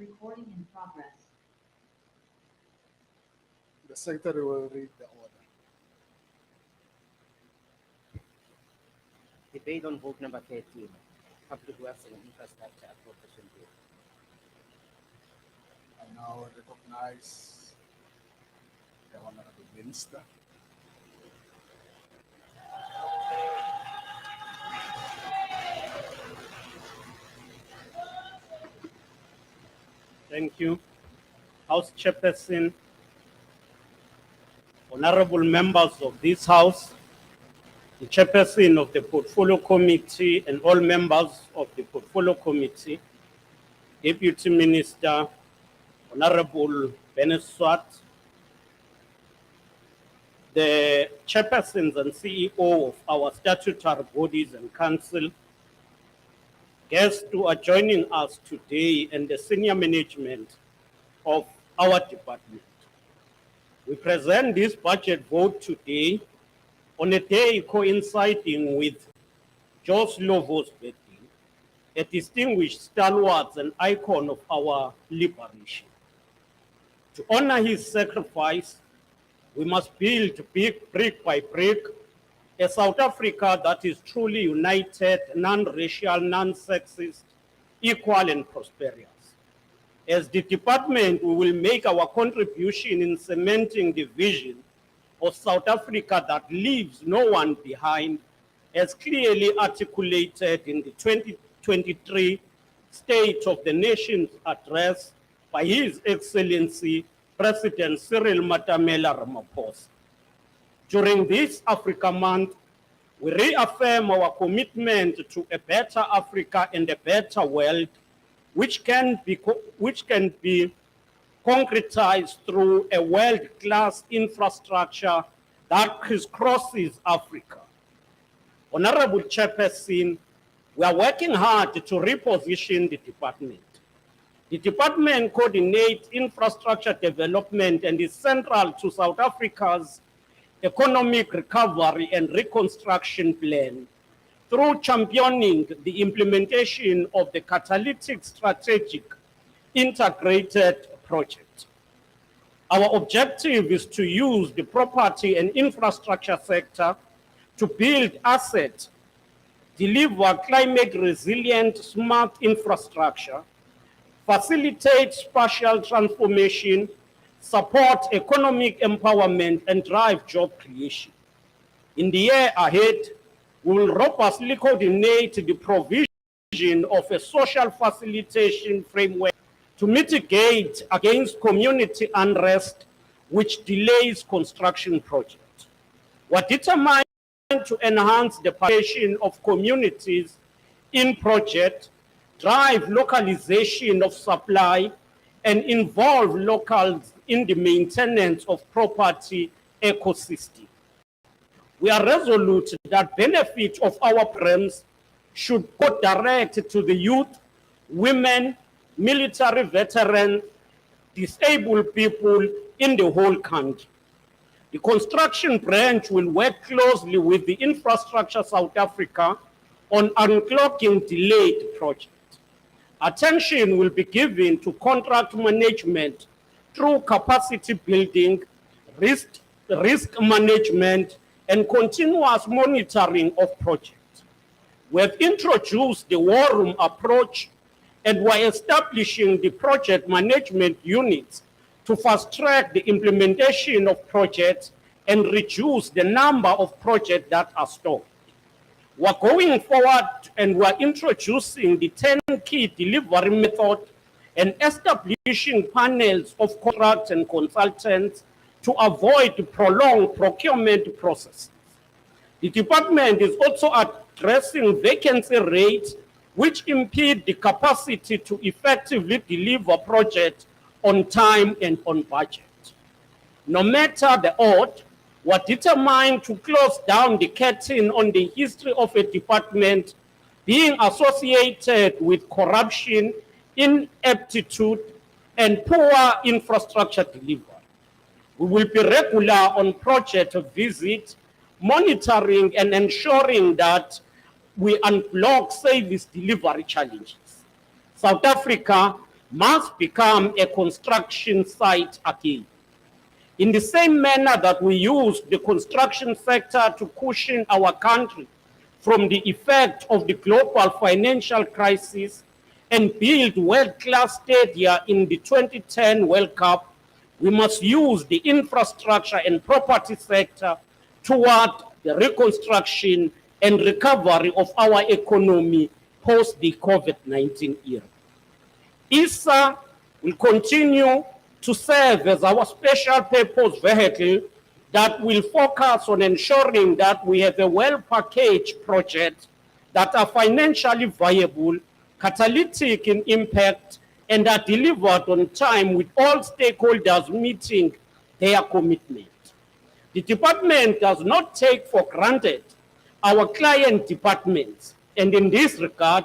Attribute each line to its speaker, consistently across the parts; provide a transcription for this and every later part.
Speaker 1: Recording in progress.
Speaker 2: The secretary will read the order.
Speaker 3: Debate on vote number 13, Public Works and Infrastructure Appropriation Bill.
Speaker 2: I now recognize the Honorable Minister.
Speaker 4: Thank you. House Chairperson, honorable members of this House, the Chairperson of the Portfolio Committee and all members of the Portfolio Committee, Deputy Minister, Honorable Bennett Swart, the Chairpersons and CEO of our statutory bodies and council, guests who are joining us today, and the senior management of our department. We present this budget vote today on a day coinciding with George Lovo's birthday, a distinguished stalwart and icon of our liberation. To honor his sacrifice, we must build brick by brick a South Africa that is truly united, non-racial, non-sexist, equal and prosperous. As the department, we will make our contribution in cementing the vision of South Africa that leaves no one behind, as clearly articulated in the 2023 State of the Nation's address by His Excellency President Cyril Matamela Ramaphosa. During this Africa Month, we reaffirm our commitment to a better Africa and a better world, which can be concretized through a world-class infrastructure that crisscrosses Africa. Honorable Chairperson, we are working hard to reposition the department. The department coordinates infrastructure development and is central to South Africa's economic recovery and reconstruction plan through championing the implementation of the catalytic strategic integrated project. Our objective is to use the property and infrastructure sector to build assets, deliver climate resilient smart infrastructure, facilitate spatial transformation, support economic empowerment, and drive job creation. In the year ahead, we will robustly coordinate the provision of a social facilitation framework to mitigate against community unrest, which delays construction projects. We are determined to enhance the participation of communities in projects, drive localization of supply, and involve locals in the maintenance of property ecosystem. We are resolute that benefit of our programs should go direct to the youth, women, military veterans, disabled people in the whole country. The construction branch will work closely with the Infrastructure South Africa on unclogging delayed projects. Attention will be given to contract management through capacity building, risk management, and continuous monitoring of projects. We have introduced the war room approach, and we're establishing the project management units to fast-track the implementation of projects and reduce the number of projects that are stopped. We're going forward and we're introducing the 10 key delivery method and establishing panels of contracts and consultants to avoid prolonged procurement processes. The department is also addressing vacancy rates which impede the capacity to effectively deliver projects on time and on budget. No matter the odds, we're determined to close down the curtain on the history of a department being associated with corruption, ineptitude, and poor infrastructure delivery. We will be regular on project visits, monitoring and ensuring that we unblock service delivery challenges. South Africa must become a construction site again. In the same manner that we used the construction sector to cushion our country from the effect of the global financial crisis and build world-class stadia in the 2010 World Cup, we must use the infrastructure and property sector toward the reconstruction and recovery of our economy post the COVID-19 era. ISA will continue to serve as our special purpose vehicle that will focus on ensuring that we have a well-packaged project that are financially viable, catalytic in impact, and are delivered on time with all stakeholders meeting their commitment. The department does not take for granted our client departments, and in this regard,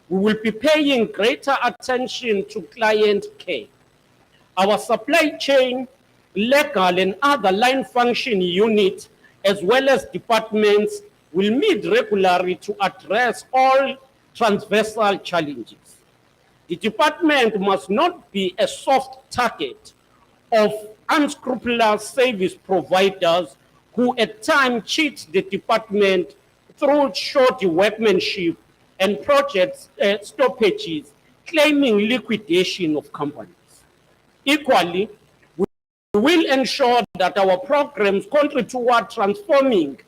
Speaker 4: we will be paying greater attention to client care. Our supply chain, legal and other line function units, as well as departments, will meet regularly to address all transversal challenges. The department must not be a soft target of unscrupulous service providers who at times cheat the department through shoddy workmanship and project stoppages, claiming liquidation of companies. Equally, we will ensure that our programs contribute toward transforming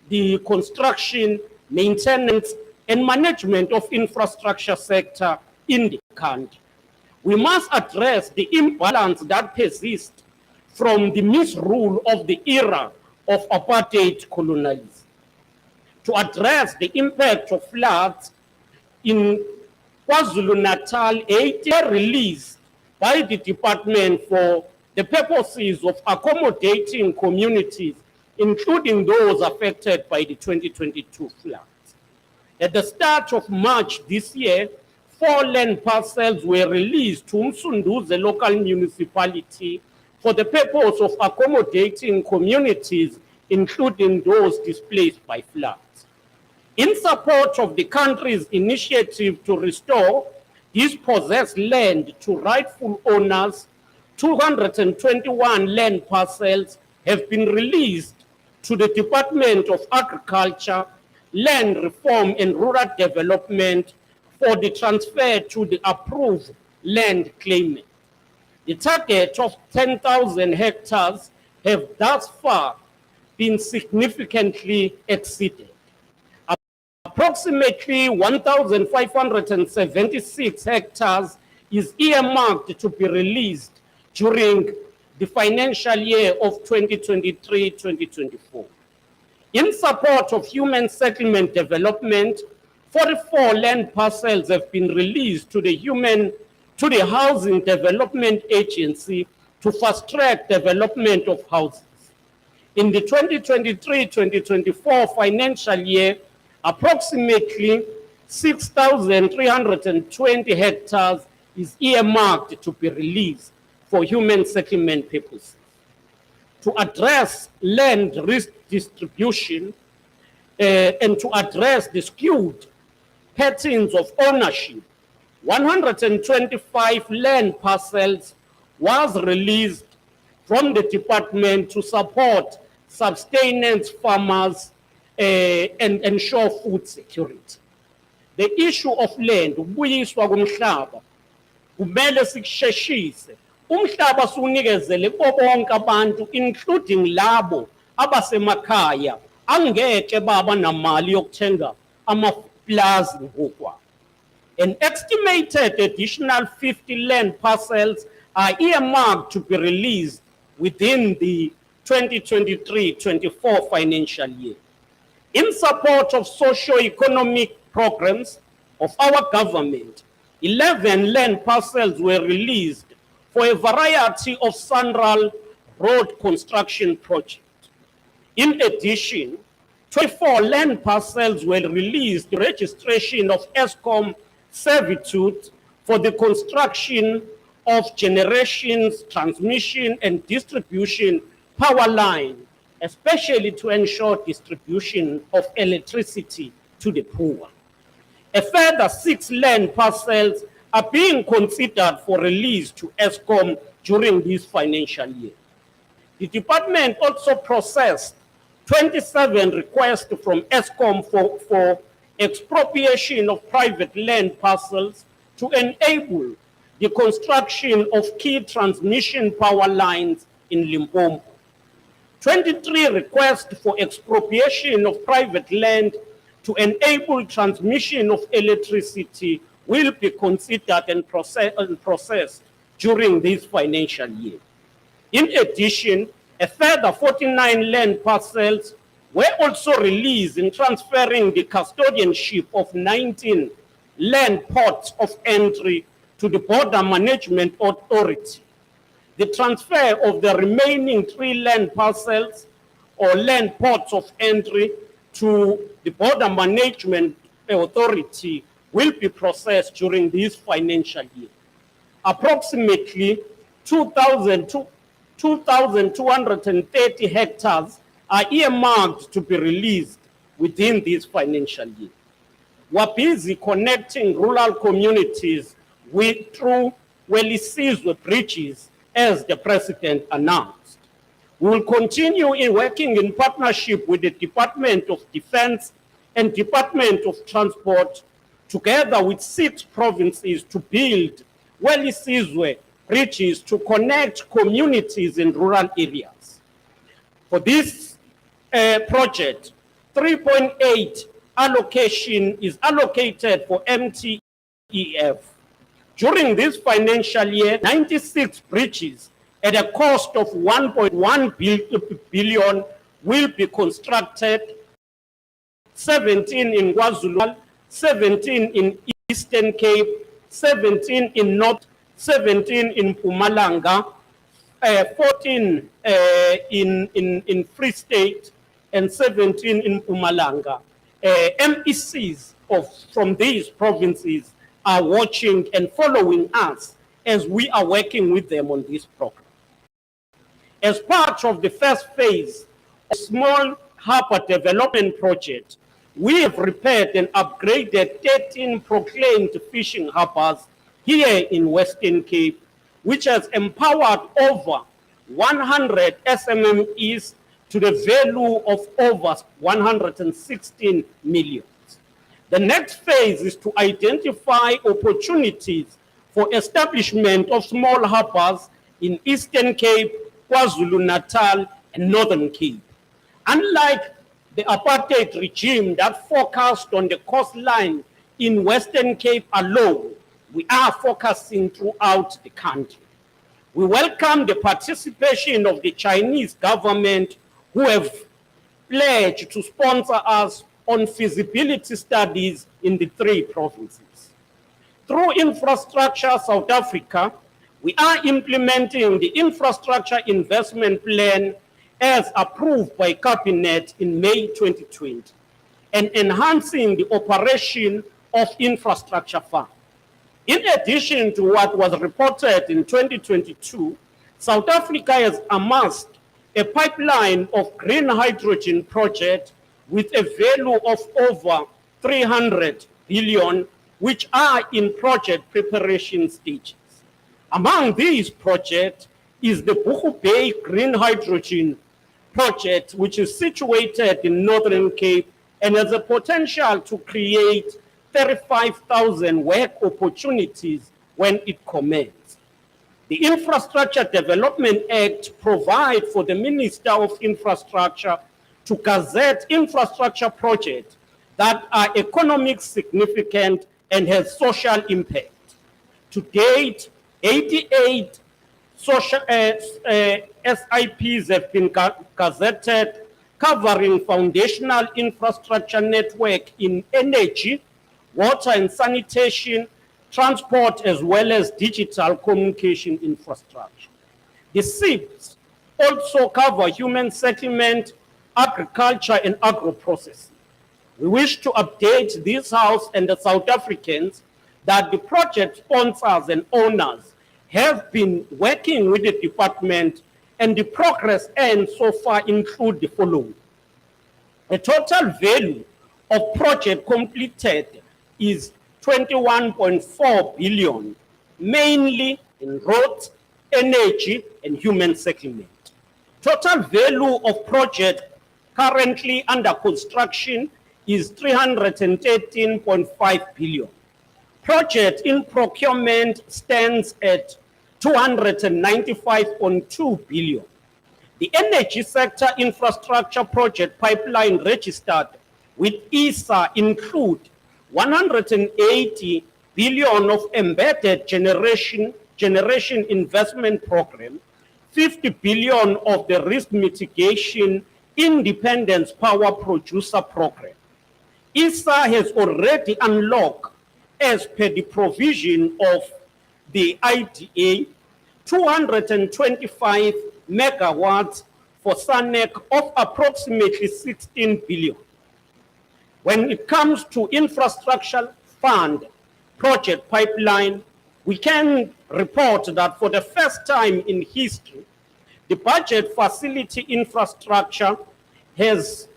Speaker 4: the construction, maintenance, and management of infrastructure sector in the country. We must address the imbalance that persists from the misrule of the era of apartheid colonialism. To address the impact of floods in KwaZulu-Natal, aid released by the department for the purposes of accommodating communities, including those affected by the 2022 floods. At the start of March this year, 4 land parcels were released to Msunduze local municipality for the purpose of accommodating communities, including those displaced by floods. In support of the country's initiative to restore dispossessed land to rightful owners, 221 land parcels have been released to the Department of Agriculture, Land Reform and Rural Development for the transfer to the approved land claimant. The target of 10,000 hectares have thus far been significantly exceeded. Approximately 1,576 hectares is earmarked to be released during the financial year of 2023-2024. In support of human settlement development, 44 land parcels have been released to the Housing Development Agency to fast-track development of houses. In the 2023-2024 financial year, approximately 6,320 hectares is earmarked to be released for human settlement purposes. To address land risk distribution and to address the skewed patterns of ownership, 125 land parcels was released from the department to support subsistence farmers and ensure food security. The issue of land, ukubuyiswa komhlaba, kumele sikusheshise. Umhlaba siwunikezele bonke abantu, including labo abasemakhaya angeke baba namali yokuthenga amaplazi ngokwabo. An estimated additional 50 land parcels are earmarked to be released within the 2023-24 financial year. In support of socio-economic programs of our government, 11 land parcels were released for a variety of Central Road construction projects. In addition, 24 land parcels were released to registration of ESCOM servitude for the construction of generations, transmission, and distribution power line, especially to ensure distribution of electricity to the poor. A further 6 land parcels are being considered for release to ESCOM during this financial year. The department also processed 27 requests from ESCOM for expropriation of private land parcels to enable the construction of key transmission power lines in Limpopo. 23 requests for expropriation of private land to enable transmission of electricity will be considered and processed during this financial year. In addition, a further 49 land parcels were also released in transferring the custodianship of 19 land ports of entry to the Border Management Authority. The transfer of the remaining 3 land parcels or land ports of entry to the Border Management Authority will be processed during this financial year. Approximately 2,230 hectares are earmarked to be released within this financial year. We're busy connecting rural communities through Welisizwe bridges, as the President announced. We will continue in working in partnership with the Department of Defense and Department of Transport, together with 6 provinces, to build Welisizwe bridges to connect communities in rural areas. For this project, 3.8 allocation is allocated for MTEF. During this financial year, 96 bridges at a cost of 1.1 billion will be constructed, 17 in KwaZulu, 17 in Eastern Cape, 17 in North, 17 in Mpumalanga, 14 in Free State, and 17 in Mpumalanga. MECs from these provinces are watching and following us as we are working with them on this program. As part of the first phase of small harbor development project, we have repaired and upgraded 13 proclaimed fishing harbors here in Western Cape, which has empowered over 100 SMMEs to the value of over 116 million. The next phase is to identify opportunities for establishment of small harbors in Eastern Cape, KwaZulu-Natal, and Northern Cape. Unlike the apartheid regime that focused on the coastline in Western Cape alone, we are focusing throughout the country. We welcome the participation of the Chinese government, who have pledged to sponsor us on feasibility studies in the 3 provinces. Through Infrastructure South Africa, we are implementing the Infrastructure Investment Plan as approved by Cabinet in May 2020, and enhancing the operation of Infrastructure Fund. In addition to what was reported in 2022, South Africa has amassed a pipeline of green hydrogen project with a value of over 300 billion, which are in project preparation stages. Among these projects is the Buchu Bay Green Hydrogen project, which is situated in Northern Cape and has a potential to create 35,000 work opportunities when it commences. The Infrastructure Development Act provides for the Minister of Infrastructure to gazette infrastructure projects that are economically significant and have social impact. To date, 88 social SIPs have been gazetted, covering foundational infrastructure network in energy, water and sanitation, transport, as well as digital communication infrastructure. The SIPs also cover human settlement, agriculture, and agro-processing. We wish to update this House and the South Africans that the project sponsors and owners have been working with the department, and the progress earned so far include the following. The total value of project completed is 21.4 billion, mainly in roads, energy, and human settlement. Total value of project currently under construction is 313.5 billion. Project in procurement stands at 295.2 billion. The energy sector infrastructure project pipeline registered with ESA include 180 billion of embedded generation investment program, 50 billion of the risk mitigation independence power producer program. ESA has already unlocked, as per the provision of the IDA, 225 megawatts for SANEC of approximately 16 billion. When it comes to infrastructure fund project pipeline, we can report that for the first time in history, the budget facility infrastructure has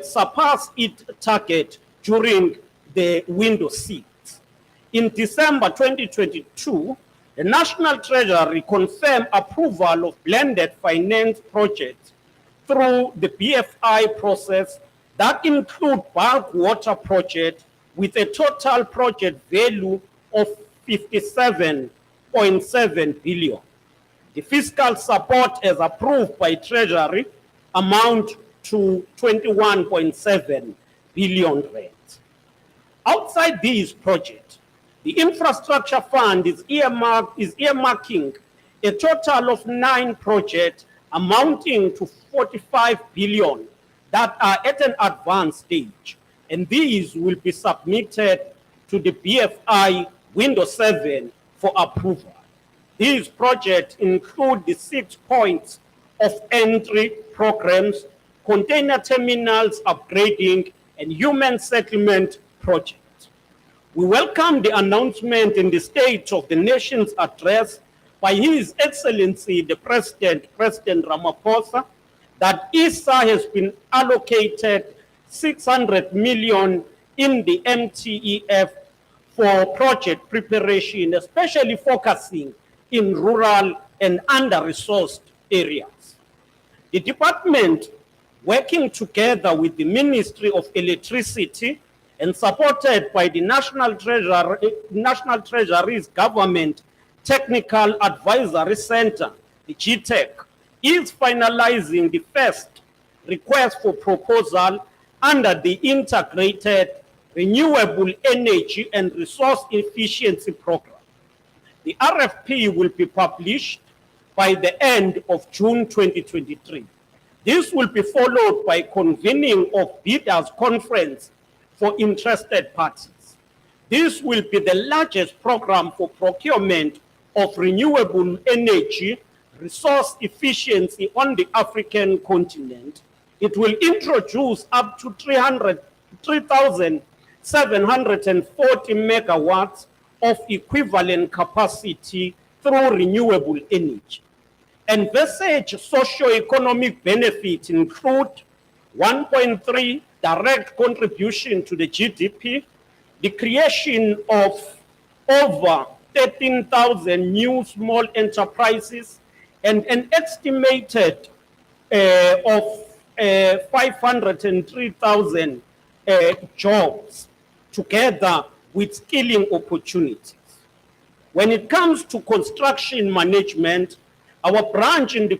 Speaker 4: surpassed its target during the window seat. In December 2022, the National Treasury confirmed approval of blended finance projects through the BFI process that include bulk water project with a total project value of 57.7 billion. The fiscal support as approved by Treasury amount to 21.7 billion rand. Outside these projects, the infrastructure fund is earmarking a total of 9 projects amounting to 45 billion that are at an advanced stage, and these will be submitted to the BFI Window 7 for approval. These projects include the 6 points of entry programs, container terminals upgrading, and human settlement projects. We welcome the announcement in the State of the Nation's address by His Excellency the President Ramaphosa, that ESA has been allocated 600 million in the MTEF for project preparation, especially focusing in rural and under-resourced areas. The department, working together with the Ministry of Electricity and supported by the National Treasury's Government Technical Advisory Center, the GTEC, is finalizing the first request for proposal under the Integrated Renewable Energy and Resource Efficiency Program. The RFP will be published by the end of June 2023. This will be followed by convening of bidders conference for interested parties. This will be the largest program for procurement of renewable energy resource efficiency on the African continent. It will introduce up to 3,740 megawatts of equivalent capacity through renewable energy. Envisaged socio-economic benefits include 1.3 direct contribution to the GDP, the creation of over 13,000 new small enterprises, and an estimated of 503,000 jobs, together with skilling opportunities. When it comes to construction management, our branch in the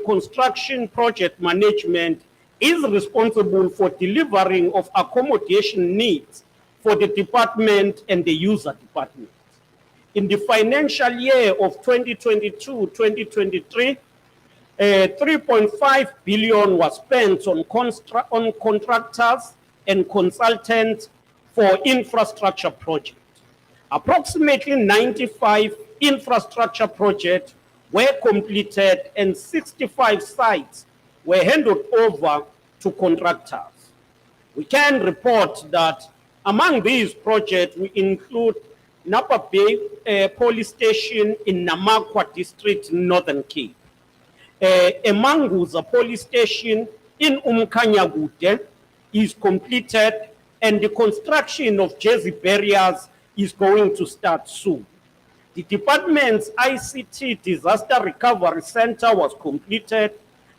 Speaker 4: construction project management is responsible for delivering of accommodation needs for the department and the user department. In the financial year of 2022-2023, 3.5 billion was spent on contractors and consultants for infrastructure projects. Approximately 95 infrastructure projects were completed and 65 sites were handed over to contractors. We can report that among these projects, we include Napa Bay Police Station in Namakwa District, Northern Cape. Emanguza Police Station in Umkanyagude is completed, and the construction of jersey barriers is going to start soon. The department's ICT Disaster Recovery Center was completed.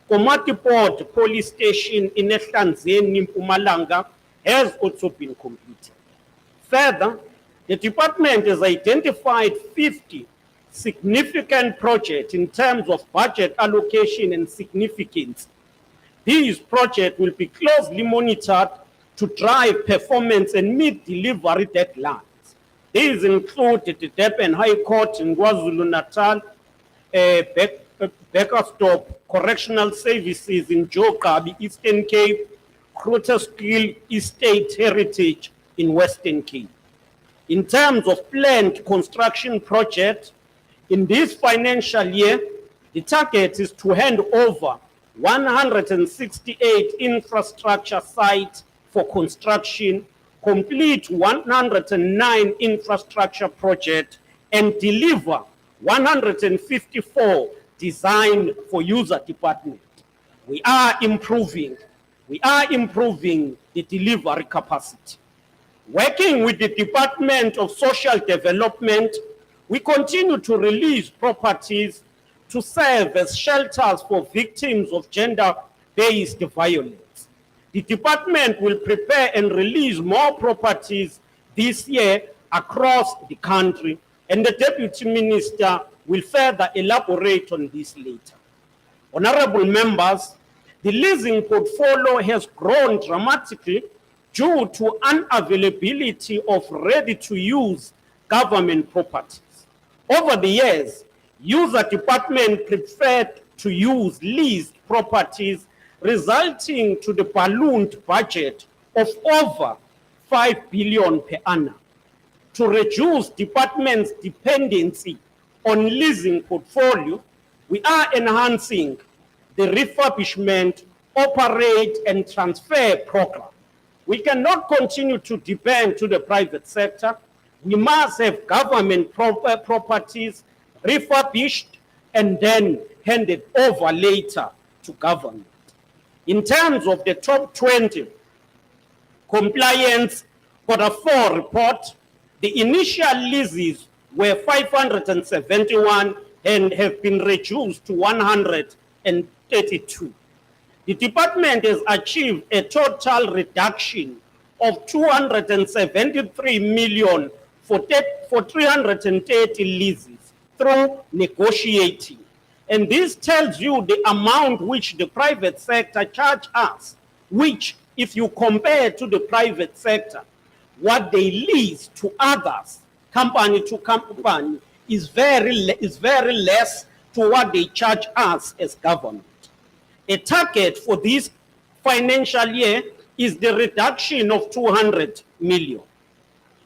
Speaker 4: Komatiport Police Station in Ehlanzeni, Mpumalanga has also been completed. Further, the department has identified 50 significant projects in terms of budget allocation and significance. These projects will be closely monitored to drive performance and meet delivery deadlines. These include the Durban High Court in KwaZulu-Natal, Beckerstop Correctional Services in Jogabi, Eastern Cape, Grooteskill Estate Heritage in Western Cape. In terms of planned construction projects, in this financial year, the target is to hand over 168 infrastructure sites for construction, complete 109 infrastructure projects, and deliver 154 design for user department. We are improving the delivery capacity. Working with the Department of Social Development, we continue to release properties to serve as shelters for victims of gender-based violence. The department will prepare and release more properties this year across the country, and the Deputy Minister will further elaborate on this later. Honorable members, the leasing portfolio has grown dramatically due to unavailability of ready-to-use government properties. Over the years, user department preferred to use leased properties, resulting to the ballooned budget of over 5 billion per annum. To reduce department's dependency on leasing portfolio, we are enhancing the refurbishment, operate and transfer program. We cannot continue to depend to the private sector. We must have government properties refurbished and then handed over later to government. In terms of the top 20 compliance Q4 report, the initial leases were 571 and have been reduced to 132. The department has achieved a total reduction of 273 million for 330 leases through negotiating. And this tells you the amount which the private sector charge us, which if you compare to the private sector, what they lease to others, company to company, is very less to what they charge us as government. A target for this financial year is the reduction of 200 million.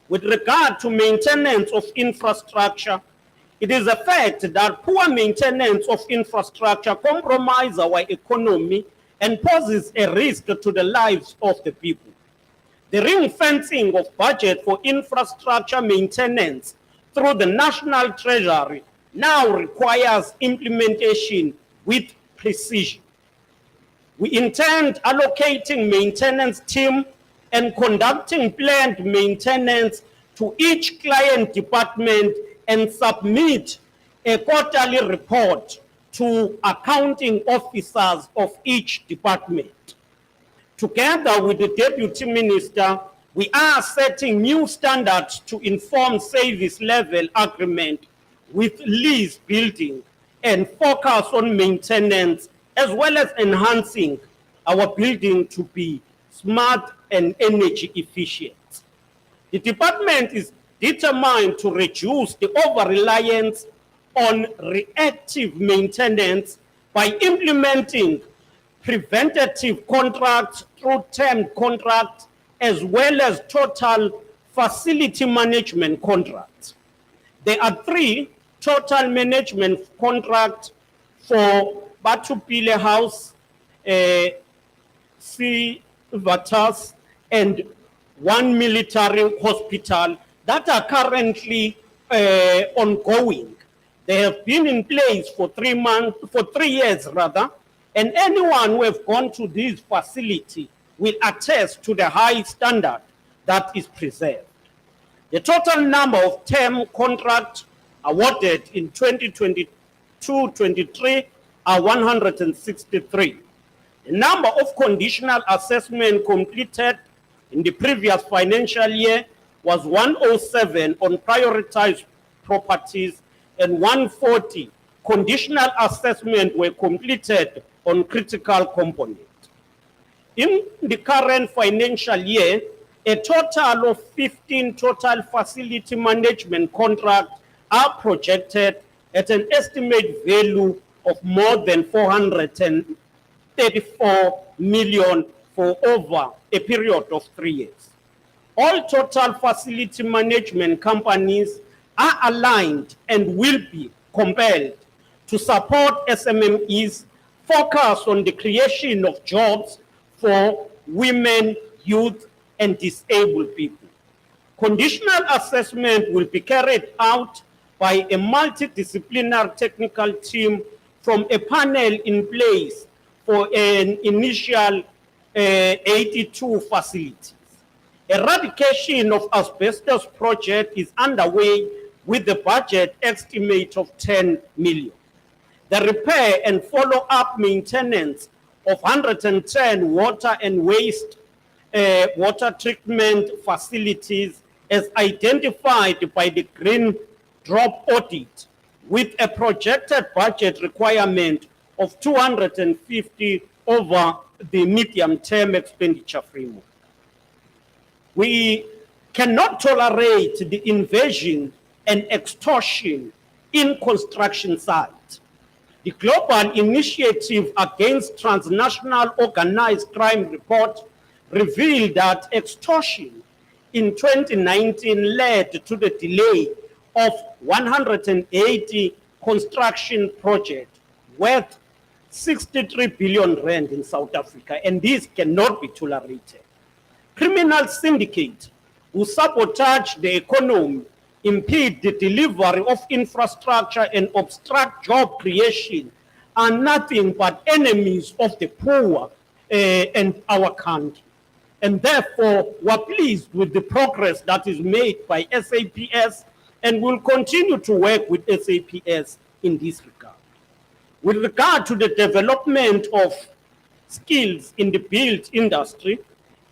Speaker 4: With regard to maintenance of infrastructure, it is a fact that poor maintenance of infrastructure compromises our economy and poses a risk to the lives of the people. The ring fencing of budget for infrastructure maintenance through the National Treasury now requires implementation with precision. We intend allocating maintenance team and conducting planned maintenance to each client department and submit a quarterly report to accounting officers of each department. Together with the Deputy Minister, we are setting new standards to inform service level agreement with lease building and focus on maintenance, as well as enhancing our building to be smart and energy efficient. The department is determined to reduce the over-reliance on reactive maintenance by implementing preventative contracts through term contracts, as well as total facility management contracts. There are 3 total management contracts for Batupile House, Vatas, and 1 military hospital that are currently ongoing. They have been in place for 3 years rather, and anyone who has gone to this facility will attest to the high standard that is preserved. The total number of term contracts awarded in 2022-23 are 163. The number of conditional assessment completed in the previous financial year was 107 on prioritized properties and 140 conditional assessment were completed on critical components. In the current financial year, a total of 15 total facility management contracts are projected at an estimated value of more than 434 million for over a period of 3 years. All total facility management companies are aligned and will be compelled to support SMMEs focused on the creation of jobs for women, youth, and disabled people. Conditional assessment will be carried out by a multidisciplinary technical team from a panel in place for an initial 82 facilities. Eradication of asbestos project is underway with the budget estimate of 10 million. The repair and follow-up maintenance of 110 water and waste water treatment facilities as identified by the Green Drop Audit with a projected budget requirement of 250 over the medium-term expenditure framework. We cannot tolerate the invasion and extortion in construction sites. The Global Initiative Against Transnational Organized Crime report revealed that extortion in 2019 led to the delay of 180 construction projects worth 63 billion rand in South Africa, and this cannot be tolerated. Criminal syndicates who sabotage the economy, impede the delivery of infrastructure, and obstruct job creation are nothing but enemies of the poor and our country. And therefore, we're pleased with the progress that is made by SAPS and will continue to work with SAPS in this regard. With regard to the development of skills in the build industry,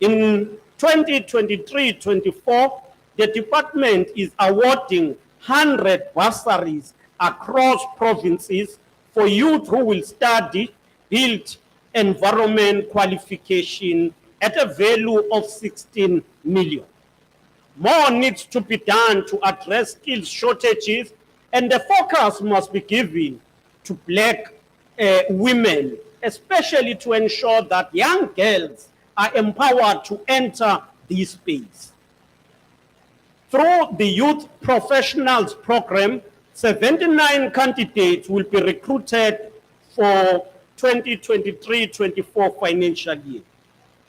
Speaker 4: in 2023-24, the department is awarding 100 bursaries across provinces for youth who will study built environment qualification at a value of 16 million. More needs to be done to address skills shortages, and the focus must be given to black women, especially to ensure that young girls are empowered to enter this space. Through the Youth Professionals Program, 79 candidates will be recruited for 2023-24 financial year.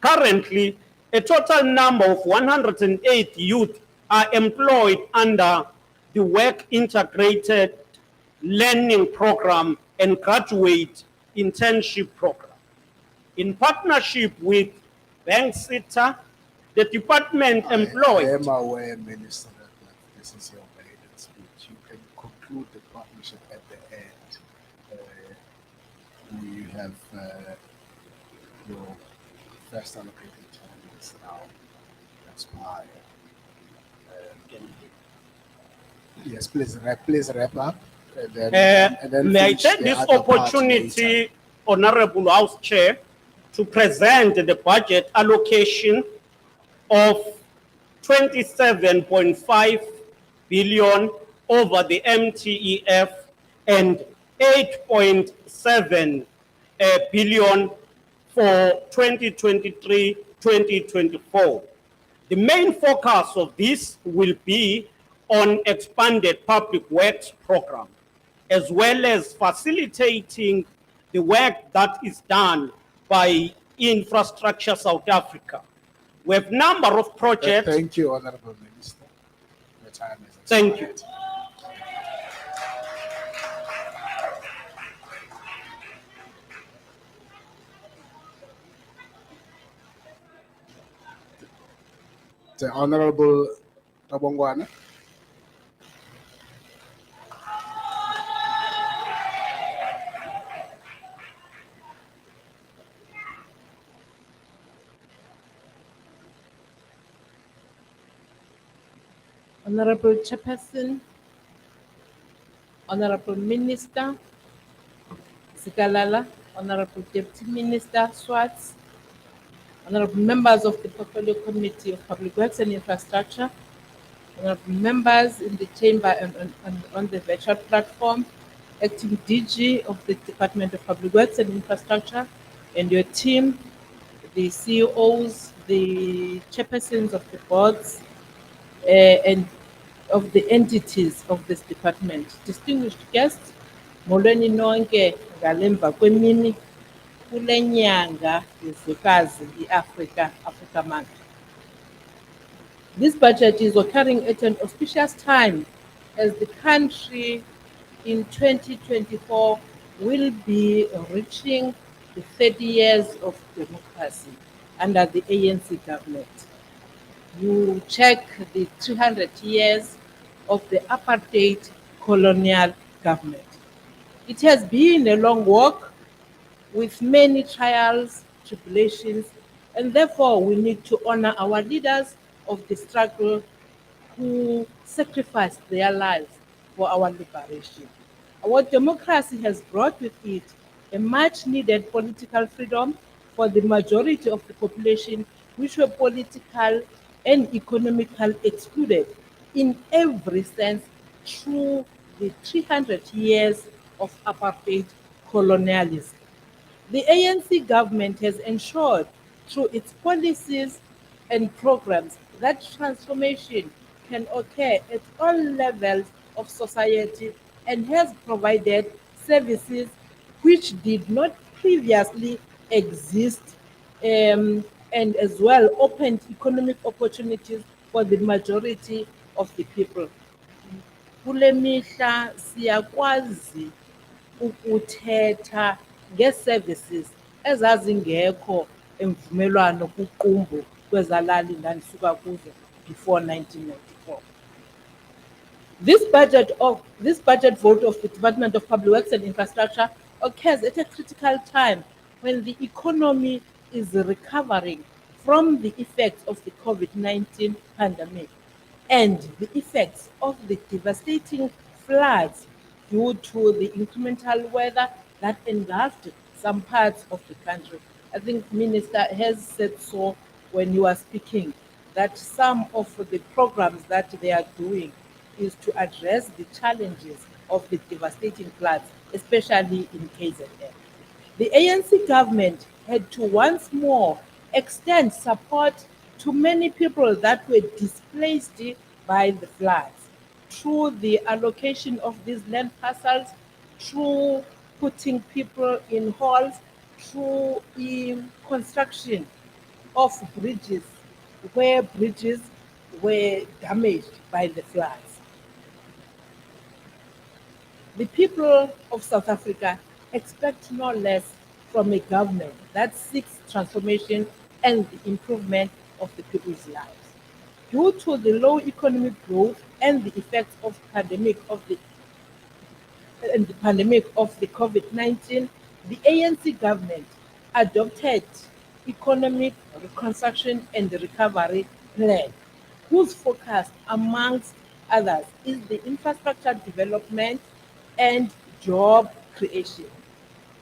Speaker 4: Currently, a total number of 108 youth are employed under the Work Integrated Learning Program and Graduate Internship Program. In partnership with Banksita, the department employed.
Speaker 2: I am aware, Minister, that this is your maiden speech. You can conclude the partnership at the end. You have your first allocated time is now expired. Yes, please wrap up. And then
Speaker 4: May I
Speaker 2: finish
Speaker 4: take
Speaker 2: the
Speaker 4: this
Speaker 2: other part
Speaker 4: opportunity,
Speaker 2: later.
Speaker 4: Honorable House Chair, to present the budget allocation of 27.5 billion over the MTEF and 8.7 billion for 2023-2024. The main focus of this will be on expanded public works program, as well as facilitating the work that is done by Infrastructure South Africa. We have a number of projects.
Speaker 2: Thank you, Honorable Minister. Your time is expired.
Speaker 4: Thank you.
Speaker 2: The Honorable Tabongwana.
Speaker 1: Honorable Chairperson, Honorable Minister Zikalala, Honorable Deputy Minister Swartz, Honorable members of the Portfolio Committee of Public Works and Infrastructure, Honorable members in the chamber and on the virtual platform, acting DG of the Department of Public Works and Infrastructure, and your team, the CEOs, the chairpersons of the boards, and of the entities of this department. Distinguished guests, molweni nonke ngalemva kwemini kule nyanga yezwekazi Africa Month. This budget is occurring at an auspicious time as the country in 2024 will be reaching the 30 years of democracy under the ANC government. You check the 300 years of the apartheid colonial government. It has been a long walk with many trials, tribulations, and therefore we need to honor our leaders of the struggle who sacrificed their lives for our liberation. Our democracy has brought with it a much needed political freedom for the majority of the population, which were political and economically excluded in every sense through the 300 years of apartheid colonialism. The ANC government has ensured through its policies and programs that transformation can occur at all levels of society and has provided services which did not previously exist, and as well opened economic opportunities for the majority of the people. Kule mihla siyakwazi ukuthetha nge-services ezazingekho emvumelwano kuqumbu kwezalali ndandisuka kuzo before 1994. This budget vote of the Department of Public Works and Infrastructure occurs at a critical time when the economy is recovering from the effects of the COVID-19 pandemic and the effects of the devastating floods due to the incremental weather that engulfed some parts of the country. I think Minister has said so when you were speaking, that some of the programs that they are doing is to address the challenges of the devastating floods, especially in KZN. The ANC government had to once more extend support to many people that were displaced by the floods through the allocation of these land parcels, through putting people in halls, through the construction of bridges where bridges were damaged by the floods. The people of South Africa expect no less from a government that seeks transformation and the improvement of the people's lives. Due to the low economic growth and the effects of the pandemic of the COVID-19, the ANC government adopted economic reconstruction and recovery plan, whose focus, amongst others, is the infrastructure development and job creation.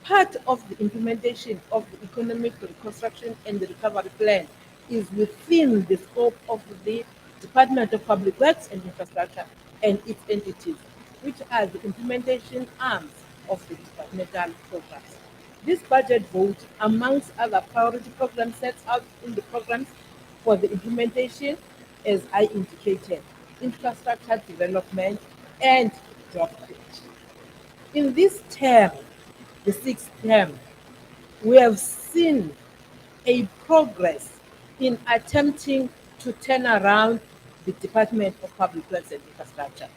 Speaker 1: Part of the implementation of the economic reconstruction and the recovery plan is within the scope of the Department of Public Works and Infrastructure and its entities, which are the implementation arms of the departmental programs. This budget vote, amongst other priority programs, sets out in the programs for the implementation, as I indicated, infrastructure development and job creation. In this term, the sixth term, we have seen a progress in attempting to turn around the Department of Public Works and Infrastructure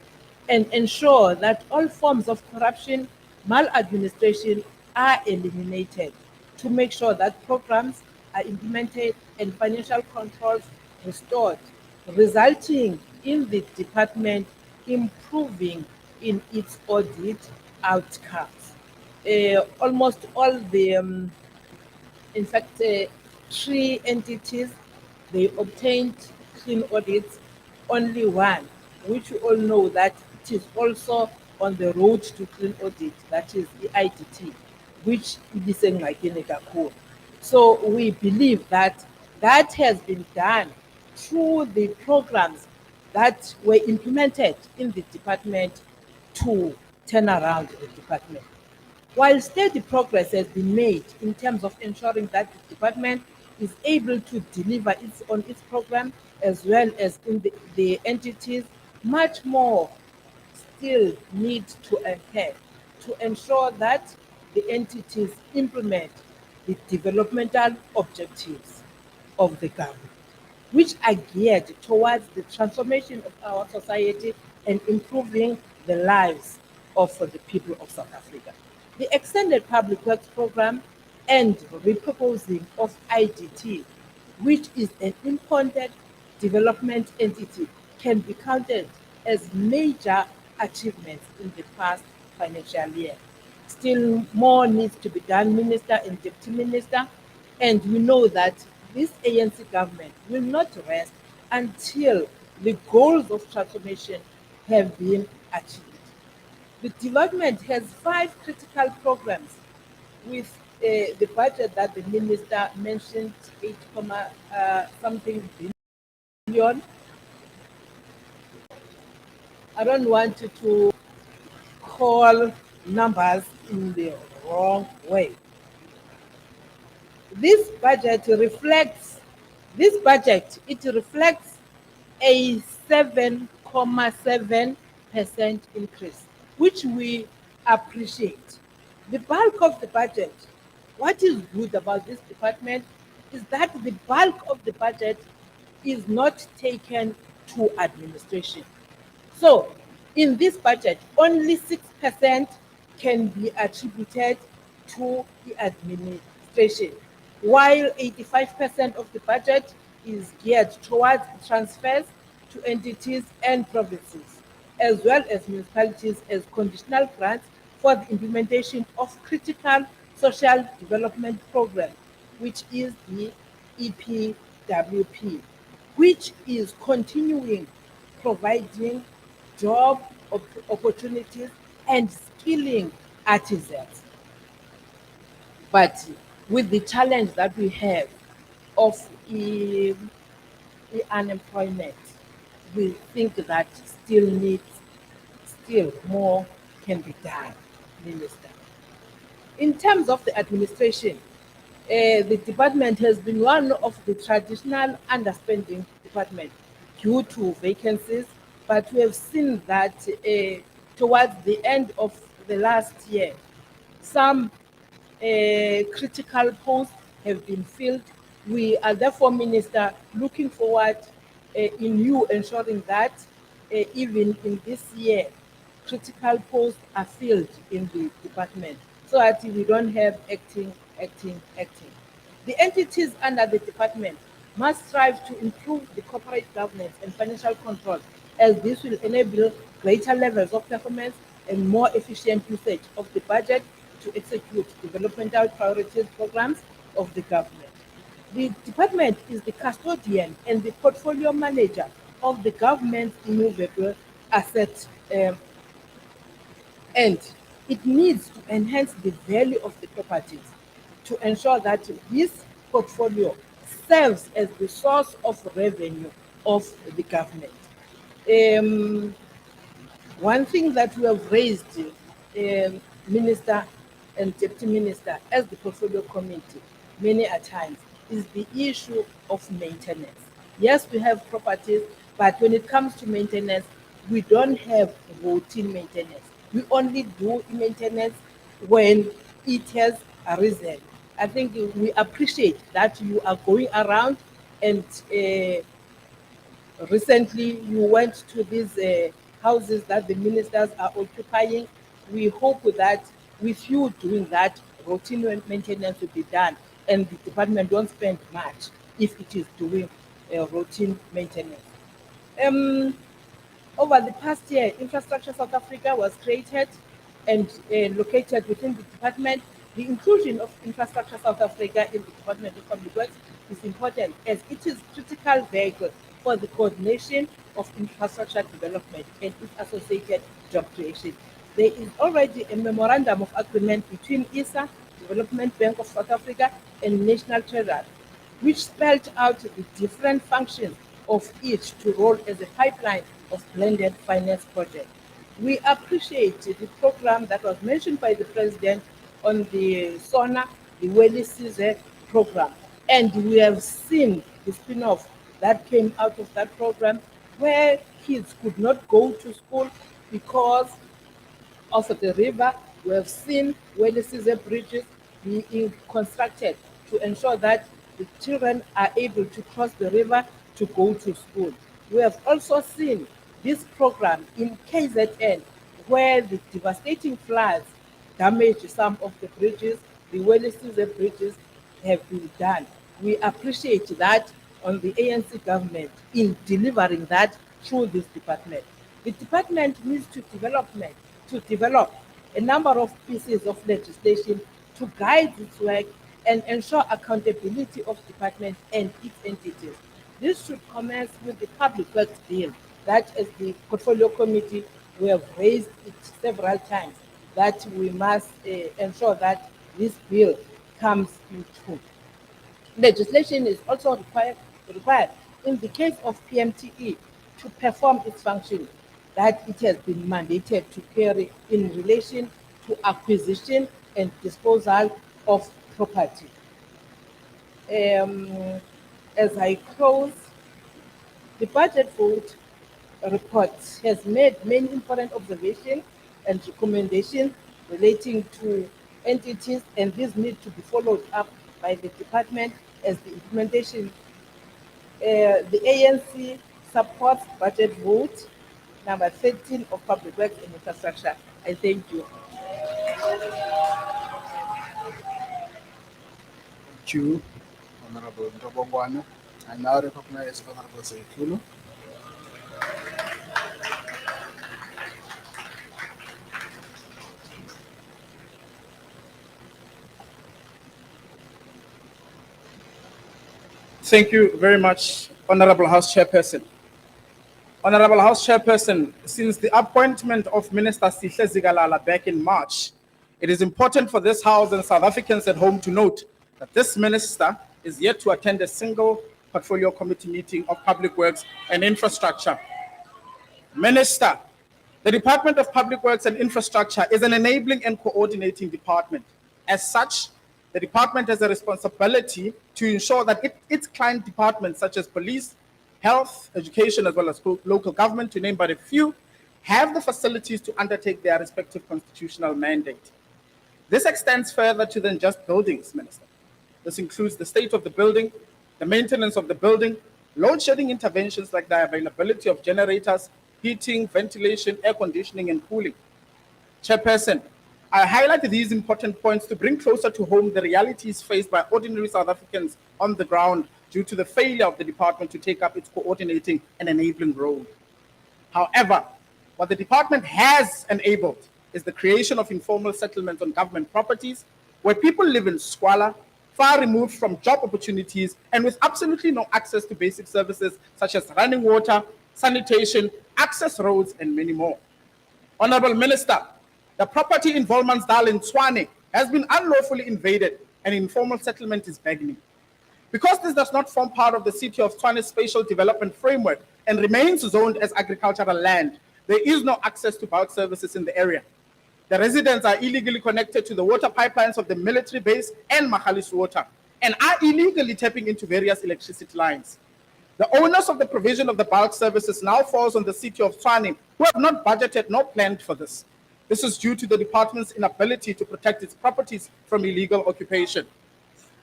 Speaker 1: and ensure that all forms of corruption, maladministration are eliminated, to make sure that programs are implemented and financial controls restored, resulting in the department improving in its audit outcomes. Almost all the in fact, 3 entities, they obtained clean audits, only one, which you all know that it is also on the road to clean audit, that is the IDT, which is in. So we believe that that has been done through the programs that were implemented in the department to turn around the department. While steady progress has been made in terms of ensuring that the department is able to deliver on its program as well as in the entities, much more still need to occur to ensure that the entities implement the developmental objectives of the government, which are geared towards the transformation of our society and improving the lives of the people of South Africa. The Extended Public Works Program and repurposing of IDT, which is an important development entity, can be counted as major achievements in the past financial year. Still more needs to be done, Minister and Deputy Minister, and we know that this ANC government will not rest until the goals of transformation have been achieved. The development has 5 critical programs with the budget that the minister mentioned, 8 something billion. I don't want you to call numbers in the wrong way. This budget reflects a 7.7% increase, which we appreciate. The bulk of the budget, what is good about this department is that the bulk of the budget is not taken to administration. So in this budget, only 6% can be attributed to the administration, while 85% of the budget is geared towards transfers to entities and provinces, as well as municipalities as conditional grants for the implementation of critical social development program, which is the EPWP, which is continuing providing job opportunities and skilling artisans. But with the challenge that we have of the unemployment, we think that still more can be done, Minister. In terms of the administration, the department has been one of the traditional underspending department due to vacancies, but we have seen that towards the end of the last year, some critical posts have been filled. We are therefore, Minister, looking forward in you ensuring that even in this year, critical posts are filled in the department so that we don't have acting. The entities under the department must strive to improve the corporate governance and financial control, as this will enable greater levels of performance and more efficient usage of the budget to execute developmental priorities programs of the government. The department is the custodian and the portfolio manager of the government's immovable asset, and it needs to enhance the value of the properties to ensure that this portfolio serves as the source of revenue of the government. Um, One thing that we have raised, Minister and Deputy Minister, as the portfolio committee, many a times, is the issue of maintenance. Yes, we have properties, but when it comes to maintenance, we don't have routine maintenance. We only do maintenance when it has arisen. I think we appreciate that you are going around and recently you went to these houses that the ministers are occupying. We hope that with you doing that, routine maintenance will be done and the department don't spend much if it is doing routine maintenance. Over the past year, Infrastructure South Africa was created and located within the department. The inclusion of Infrastructure South Africa in the Department of Public Works is important as it is critical vehicle for the coordination of infrastructure development and its associated job creation. There is already a memorandum of agreement between ISA, Development Bank of South Africa, and National Treasury, which spelled out the different functions of each to roll as a pipeline of blended finance project. We appreciate the program that was mentioned by the President on the SONA, the Weli Sihle program. And we have seen the spin-off that came out of that program where kids could not go to school because of the river. We have seen Weli Sihle bridges being constructed to ensure that the children are able to cross the river to go to school. We have also seen this program in KZN where the devastating floods damaged some of the bridges, the Weli Sihle bridges have been done. We appreciate that on the ANC government in delivering that through this department. The department needs to develop a number of pieces of legislation to guide its work and ensure accountability of department and its entities. This should commence with the Public Works Bill that as the Portfolio Committee we have raised it several times that we must ensure that this bill comes into. Legislation is also required in the case of PMTE to perform its function that it has been mandated to carry in relation to acquisition and disposal of property. As I close, the budget vote report has made many important observations and recommendations relating to entities, and these need to be followed up by the department as the implementation. The ANC supports budget vote number 13 of Public Works and Infrastructure. I thank you.
Speaker 2: Thank you, Honorable Ndobongwana. I now recognize Honorable Zikalala.
Speaker 5: Thank you very much, Honorable House Chairperson. Honorable House Chairperson, since the appointment of Minister Sihle Zikalala back in March, it is important for this House and South Africans at home to note that this minister is yet to attend a single Portfolio Committee meeting of Public Works and Infrastructure. Minister, the Department of Public Works and Infrastructure is an enabling and coordinating department. As such, the department has a responsibility to ensure that its client departments such as police, health, education, as well as local government, to name but a few, have the facilities to undertake their respective constitutional mandate. This extends further to than just buildings, Minister. This includes the state of the building, the maintenance of the building, load shedding interventions like the availability of generators, heating, ventilation, air conditioning, and cooling. Chairperson, I highlight these important points to bring closer to home the realities faced by ordinary South Africans on the ground due to the failure of the department to take up its coordinating and enabling role. However, what the department has enabled is the creation of informal settlements on government properties where people live in squalor, far removed from job opportunities, and with absolutely no access to basic services such as running water, sanitation, access roads, and many more. Honorable Minister, the property in Volmansdal in Tshwane has been unlawfully invaded and informal settlement is beginning. Because this does not form part of the City of Tshwane Spatial Development Framework and remains zoned as agricultural land, there is no access to bulk services in the area. The residents are illegally connected to the water pipelines of the military base and Mahalis Water and are illegally tapping into various electricity lines. The onus of the provision of the bulk services now falls on the City of Tshwane, who have not budgeted nor planned for this. This is due to the department's inability to protect its properties from illegal occupation.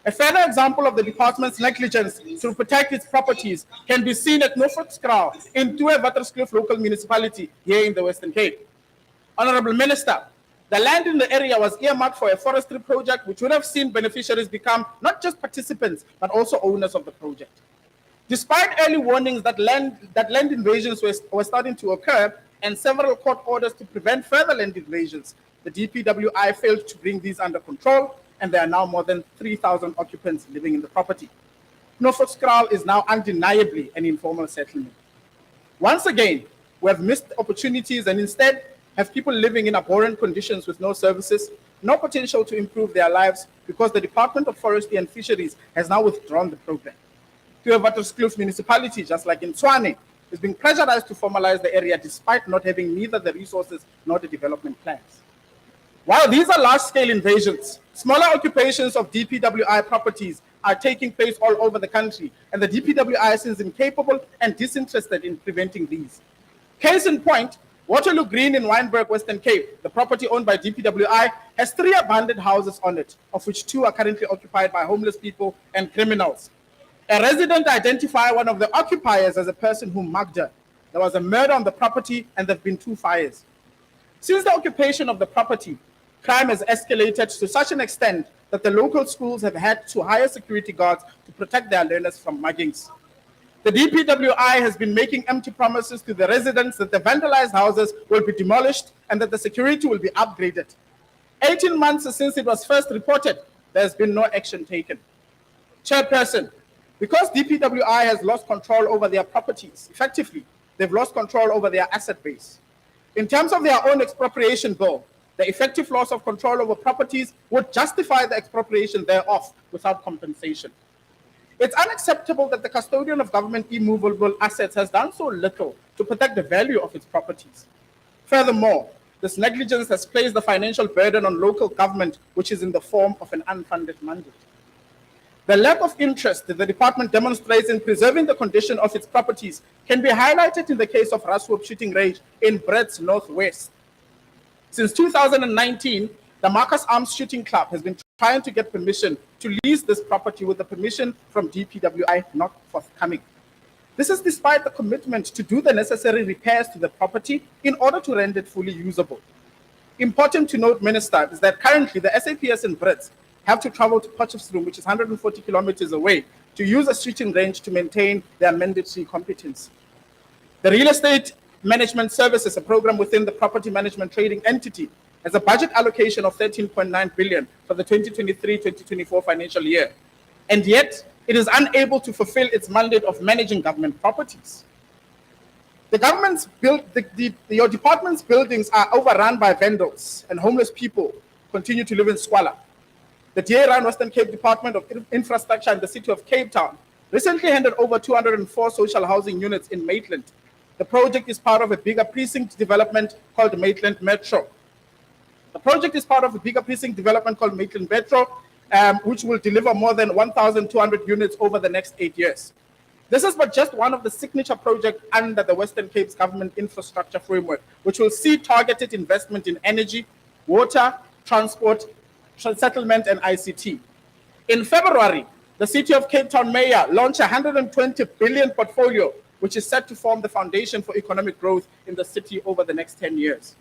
Speaker 5: A further example of the department's negligence to protect its properties can be seen at Norfolkskraal in Waterskloof local municipality here in the Western Cape. Honorable Minister, the land in the area was earmarked for a forestry project which would have seen beneficiaries become not just participants but also owners of the project. Despite early warnings that land invasions were starting to occur and several court orders to prevent further land invasions, the DPWI failed to bring these under control, and there are now more than 3,000 occupants living in the property. INFASTRUCTURE is now undeniably an informal settlement. Once again, we have missed opportunities and instead have people living in abhorrent conditions with no services, no potential to improve their lives because the Department of Forestry and Fisheries has now withdrawn the program. Waterskloof municipality, just like in Tshwane, is being pressurized to formalize the area despite not having neither the resources nor the development plans. While these are large-scale invasions, smaller occupations of DPWI properties are taking place all over the country, and the DPWI seems incapable and disinterested in preventing these. Case in point, Waterloo Green in Wynberg, Western Cape, the property owned by DPWI, has 3 abandoned houses on it, of which 2 are currently occupied by homeless people and criminals. A resident identified one of the occupiers as a person who mugged her. There was a murder on the property and there have been 2 fires. Since the occupation of the property, crime has escalated to such an extent that the local schools have had to hire security guards to protect their learners from muggings. The DPWI has been making empty promises to the residents that the vandalized houses will be demolished and that the security will be upgraded. 18 months since it was first reported, there has been no action taken. Chairperson, because DPWI has lost control over their properties, effectively, they've lost control over their asset base. In terms of their own expropriation bill, the effective loss of control over properties would justify the expropriation thereof without compensation. It's unacceptable that the custodian of government immovable assets has done so little to protect the value of its properties. Furthermore, this negligence has placed the financial burden on local government, which is in the form of an unfunded mandate. The lack of interest that the department demonstrates in preserving the condition of its properties can be highlighted in the case of Raswoop shooting range in Brett's Northwest. Since 2019, the Marcus Arms Shooting Club has been trying to get permission to lease this property with the permission from DPWI not forthcoming. This is despite the commitment to do the necessary repairs to the property in order to render it fully usable. Important to note, Minister, is that currently the SAPS in Brits have to travel to Potchefstroom, which is 140 kilometers away, to use a shooting range to maintain their mandatory competence. The Real Estate Management Services, a program within the Property Management Trading Entity, has a budget allocation of 13.9 billion for the 2023-2024 financial year, and yet it is unable to fulfill its mandate of managing government properties. The government's your department's buildings are overrun by vandals, and homeless people continue to live in squalor. The DA-run Western Cape Department of Infrastructure in the city of Cape Town recently handed over 204 social housing units in Maitland. The project is part of a bigger precinct development called Maitland Metro. Which will deliver more than 1,200 units over the next 8 years. This is but just one of the signature projects under the Western Cape's government infrastructure framework, which will see targeted investment in energy, water, transport, settlement, and ICT. In February, the City of Cape Town Mayor launched a 120 billion portfolio, which is set to form the foundation for economic growth in the city over the next 10 years.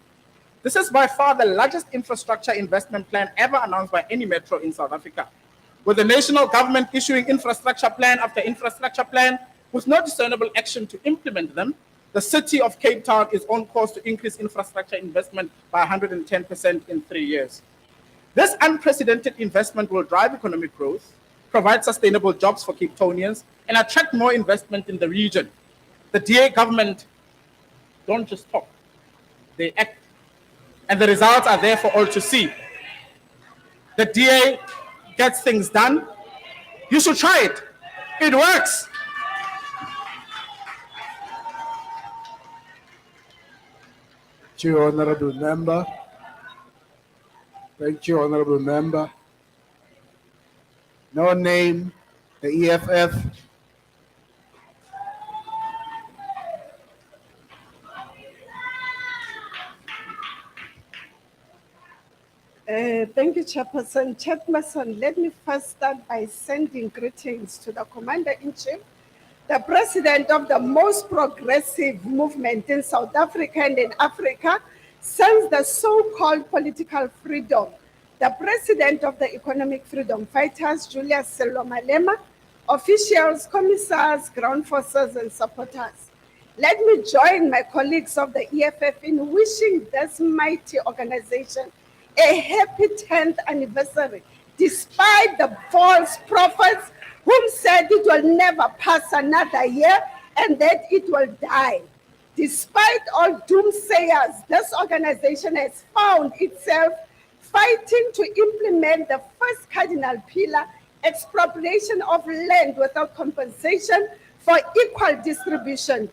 Speaker 5: This is by far the largest infrastructure investment plan ever announced by any metro in South Africa, with the national government issuing infrastructure plan after infrastructure plan with no discernible action to implement them. The City of Cape Town is on course to increase infrastructure investment by 110% in 3 years. This unprecedented investment will drive economic growth, provide sustainable jobs for Cape Townians, and attract more investment in the region. The DA government don't just talk, they act. And the results are there for all to see. The DA gets things done. You should try it. It works.
Speaker 2: Thank you, Honorable Member. Thank you, Honorable Member. No name, the EFF.
Speaker 6: Thank you, Chairperson. Chairperson, let me first start by sending greetings to the Commander-in-Chief, the President of the most progressive movement in South Africa and in Africa since the so-called political freedom, the President of the Economic Freedom Fighters, Julius Sello Malema, officials, commissars, ground forces, and supporters. Let me join my colleagues of the EFF in wishing this mighty organization a happy 10th anniversary, despite the false prophets whom said it will never pass another year and that it will die. Despite all doomsayers, this organization has found itself fighting to implement the first cardinal pillar, expropriation of land without compensation for equal distribution.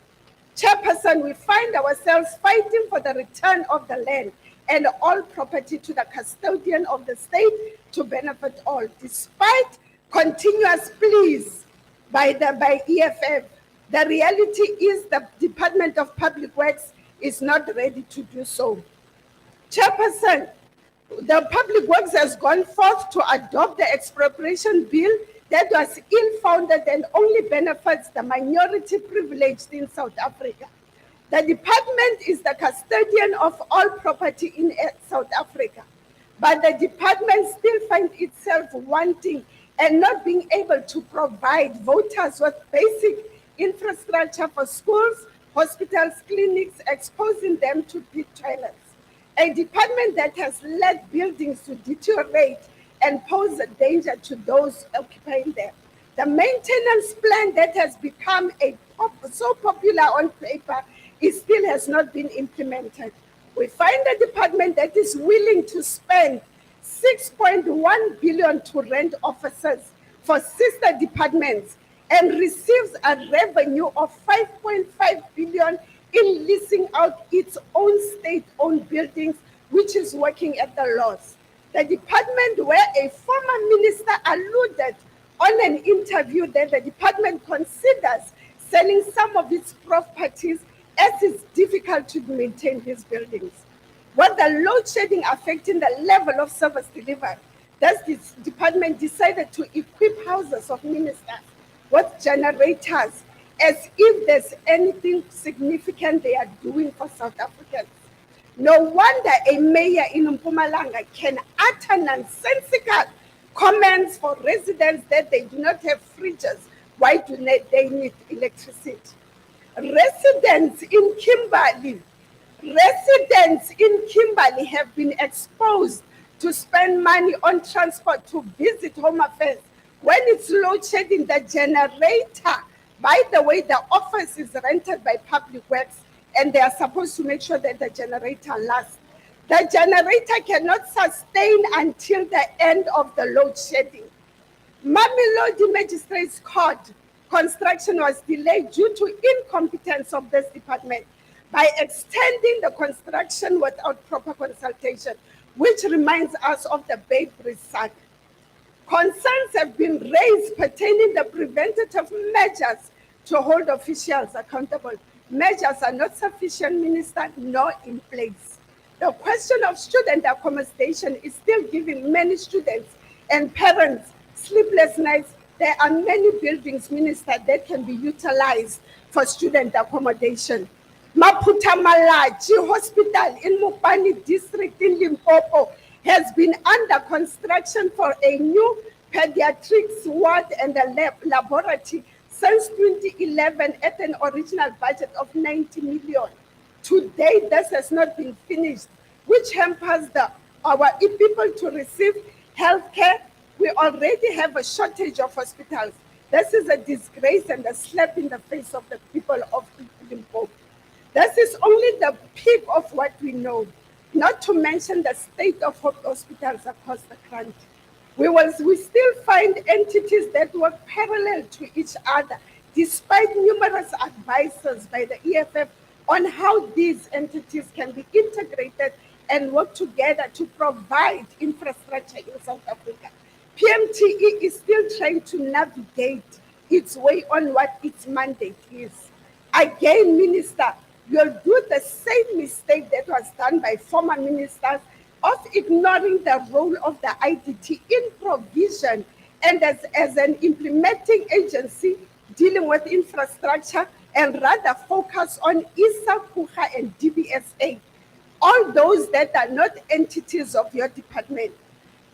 Speaker 6: Chairperson, we find ourselves fighting for the return of the land and all property to the custodian of the state to benefit all, despite continuous pleas by EFF. The reality is the Department of Public Works is not ready to do so. Chairperson, the Public Works has gone forth to adopt the expropriation bill that was ill-founded and only benefits the minority privileged in South Africa. The department is the custodian of all property in South Africa, but the department still finds itself wanting and not being able to provide voters with basic infrastructure for schools, hospitals, clinics, exposing them to pit toilets. A department that has let buildings to deteriorate and pose a danger to those occupying them. The maintenance plan that has become so popular on paper still has not been implemented. We find a department that is willing to spend 6.1 billion to rent offices for sister departments and receives a revenue of 5.5 billion in leasing out its own state-owned buildings, which is working at the loss. The department where a former minister alluded on an interview that the department considers selling some of its properties as it's difficult to maintain these buildings. With the load shedding affecting the level of service delivered, thus this department decided to equip houses of ministers with generators as if there's anything significant they are doing for South Africans. No wonder a mayor in Mpumalanga can utter nonsensical comments for residents that they do not have fridges. Why do they need electricity? Residents in Kimberley have been exposed to spend money on transport to visit Home Affairs. When it's load shedding, the generator, by the way, the office is rented by Public Works and they are supposed to make sure that the generator lasts. The generator cannot sustain until the end of the load shedding. Mamelodi Magistrates Court construction was delayed due to incompetence of this department by extending the construction without proper consultation, which reminds us of the Bay Bridge saga. Concerns have been raised pertaining the preventative measures to hold officials accountable. Measures are not sufficient, Minister, nor in place. The question of student accommodation is still giving many students and parents sleepless nights. There are many buildings, Minister, that can be utilized for student accommodation. Maputa Malachi Hospital in Mopani district in Limpopo has been under construction for a new pediatrics ward and a laboratory since 2011 at an original budget of 90 million. Today, this has not been finished, which hampers our people to receive health care. We already have a shortage of hospitals. This is a disgrace and a slap in the face of the people of Limpopo. This is only the peak of what we know, not to mention the state of hospitals across the country. We still find entities that work parallel to each other, despite numerous advices by the EFF on how these entities can be integrated and work together to provide infrastructure in South Africa. PMTE is still trying to navigate its way on what its mandate is. Again, Minister, you'll do the same mistake that was done by former ministers of ignoring the role of the IDT in provision and as an implementing agency dealing with infrastructure and rather focus on ISA, KUHA, and DBSA, all those that are not entities of your department.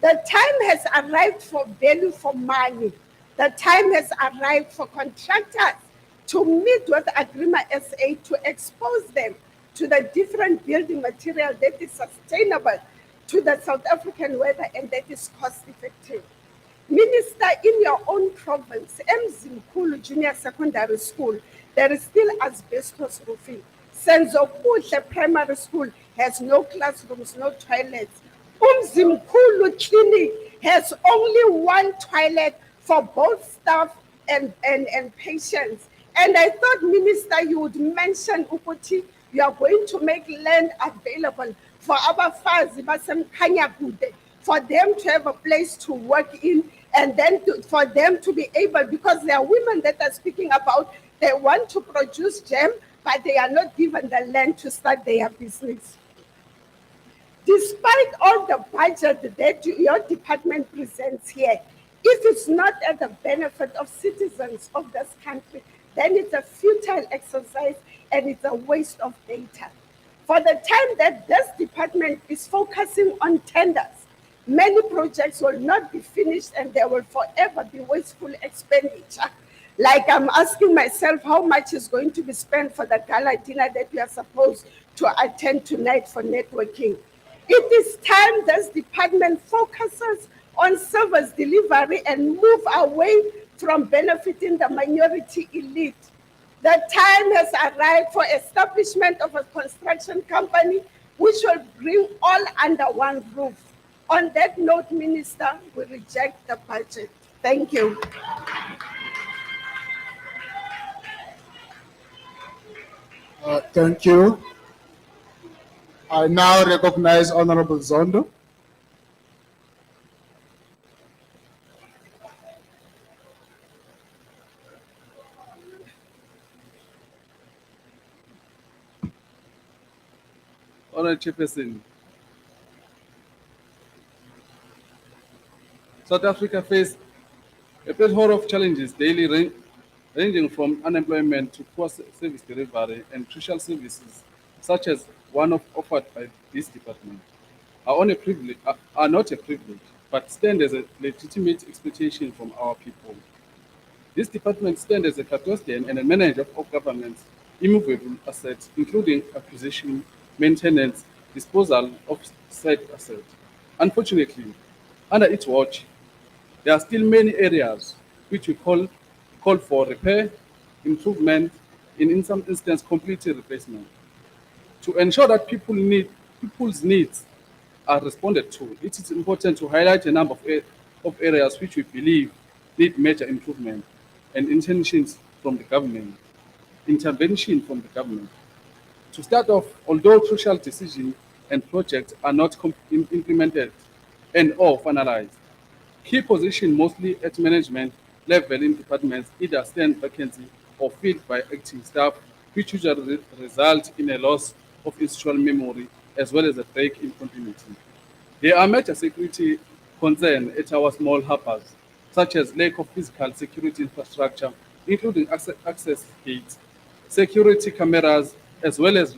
Speaker 6: The time has arrived for value for money. The time has arrived for contractors to meet with Agrima SA to expose them to the different building material that is sustainable to the South African weather and that is cost effective. Minister, in your own province, Mzimkhulu Junior Secondary School, there is still asbestos roofing. Senzokuhle Primary School has no classrooms, no toilets. Mzimkhulu Clinic has only one toilet for both staff and patients. And I thought, Minister, you would mention Uputi, you are going to make land available for our Fazi Basemkanyagude, for them to have a place to work in, and then for them to be able, because there are women that are speaking about, they want to produce jam, but they are not given the land to start their business. Despite all the budget that your department presents here, if it's not at the benefit of citizens of this country, then it's a futile exercise and it's a waste of data. For the time that this department is focusing on tenders, many projects will not be finished and there will forever be wasteful expenditure. Like I'm asking myself how much is going to be spent for the gala dinner that we are supposed to attend tonight for networking. It is time this department focuses on service delivery and move away from benefiting the minority elite. The time has arrived for establishment of a construction company which will bring all under one roof. On that note, Minister, we reject the budget. Thank you.
Speaker 2: Thank you. I now recognize Honorable Zondo.
Speaker 7: Honorable Chairperson, South Africa faces a plethora of challenges daily, ranging from unemployment to poor service delivery and crucial services, such as one offered by this department, are not a privilege, but stand as a legitimate expectation from our people. This department stands as a custodian and a manager of government's immovable assets, including acquisition, maintenance, disposal of said assets. Unfortunately, under its watch, there are still many areas which we call for repair, improvement, and in some instances, complete replacement. To ensure that people's needs are responded to, it is important to highlight a number of areas which we believe need major improvement and intervention from the government. To start off, although crucial decisions and projects are not implemented and/or finalized, key positions, mostly at management level in departments, either stand vacancy or filled by acting staff, which usually result in a loss of institutional memory as well as a break in continuity. There are major security concerns at our small harbors, such as lack of physical security infrastructure, including access gates, security cameras, as well as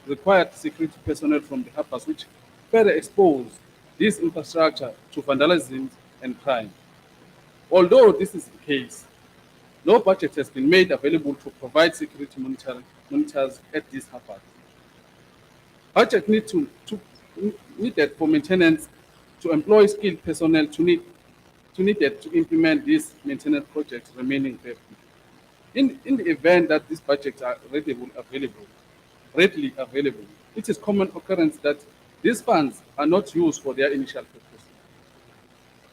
Speaker 7: required security personnel from the harbors, which further expose this infrastructure to vandalism and crime. Although this is the case, no budget has been made available to provide security monitors at these harbors. Budget needed for maintenance to employ skilled personnel needed to implement these maintenance projects remaining available. In the event that these budgets are readily available, it is common occurrence that these funds are not used for their initial purpose.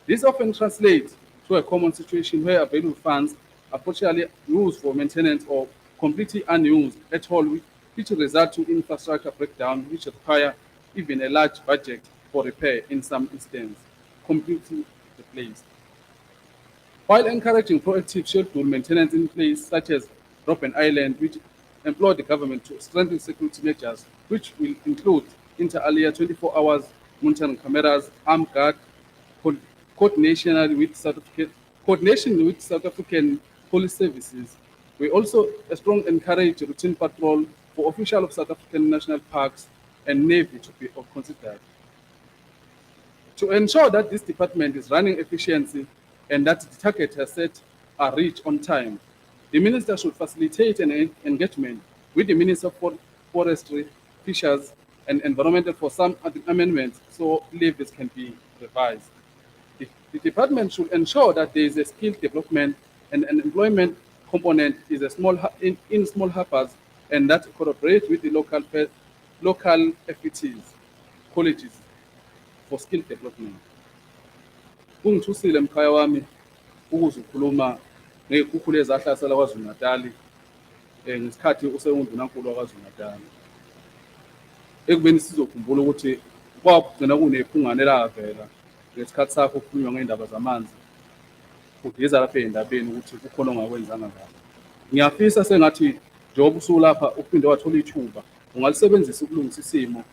Speaker 7: This often translates to a common situation where available funds are partially used for maintenance or completely unused at all, which result to infrastructure breakdown, which require even a large budget for repair in some instances, completely replaced. While encouraging proactive scheduled maintenance in place, such as Robben Island, which employ the government to strengthen security measures, which will include inter alia 24 hours monitoring cameras, armed guard, coordination with South African police services. We also strongly encourage routine patrol for officials of South African national parks and Navy to be considered. To ensure that this department is running efficiently, and that the target has set are reached on time. The Minister should facilitate an engagement with the Minister for Forestry, Fisheries and Environmental for some amendments so levies can be revised. The department should ensure that there is a skill development and an employment component is a in small harbors and that collaborate with the local FETs, colleges for skill development. Kungithusile mkhaya wami ukuze ukhuluma ngekhukhula ezahlasela KwaZulu-Natal ngesikhathi usenguNdunankulu waKwaZulu-Natal. Ekubeni sizokhumbula ukuthi kwagcina kunephungane elavela ngesikhathi sakho ukukhulunywa ngeindaba zamanzi udiza lapha endabeni ukuthi kukhona ongakwenzanga kahle. Ngiyafisa sengathi njengoba usulapha uphinde wathola ithuba ungalisebenzisa ukulungisa isimo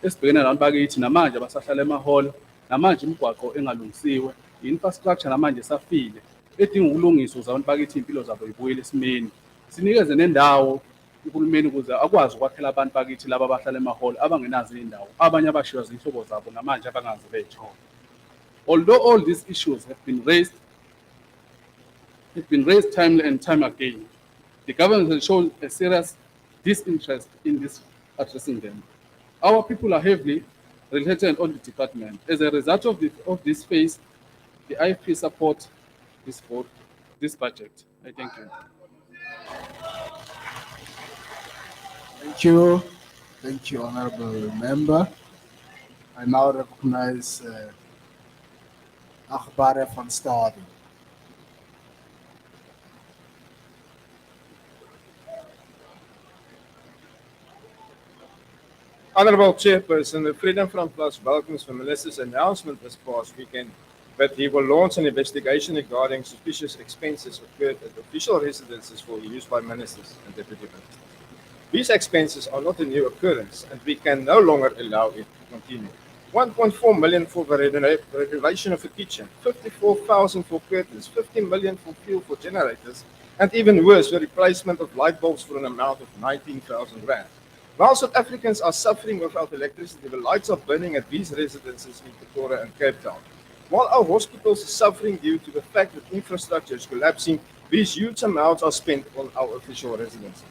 Speaker 7: esibhekene nabantu bakithi namanje abasahlala emaholo namanje imigwaqo engalungisiwe infrastructure namanje safile edinga ukulungiswa ukuze abantu bakithi impilo zabo ibuyele esimeni. Sinikeze nendawo uhulumeni ukuze akwazi ukwakhela abantu bakithi laba abahlala emaholo abangenazo indawo abanye abashiywa zihlobo zabo namanje abangazi bethola. Although all these issues have been raised time and time again, the government has shown a serious disinterest in this addressing them. Our people are heavily related on the department. As a result of this phase, the IFP support this budget. I thank you.
Speaker 2: Thank you. Thank you, Honorable Member. I now recognize Agbare van Staden.
Speaker 8: Honorable Chairperson, the Freedom Front Plus welcomes the Minister's announcement this past weekend that he will launch an investigation regarding suspicious expenses occurred at official residences for use by ministers and deputy ministers. These expenses are not a new occurrence, and we can no longer allow it to continue. 1.4 million for the renovation of a kitchen, 54,000 for curtains, 50 million for fuel for generators, and even worse, the replacement of light bulbs for an amount of 19,000 rand. While South Africans are suffering without electricity, the lights are burning at these residences in Pretoria and Cape Town. While our hospitals are suffering due to the fact that infrastructure is collapsing, these huge amounts are spent on our official residences.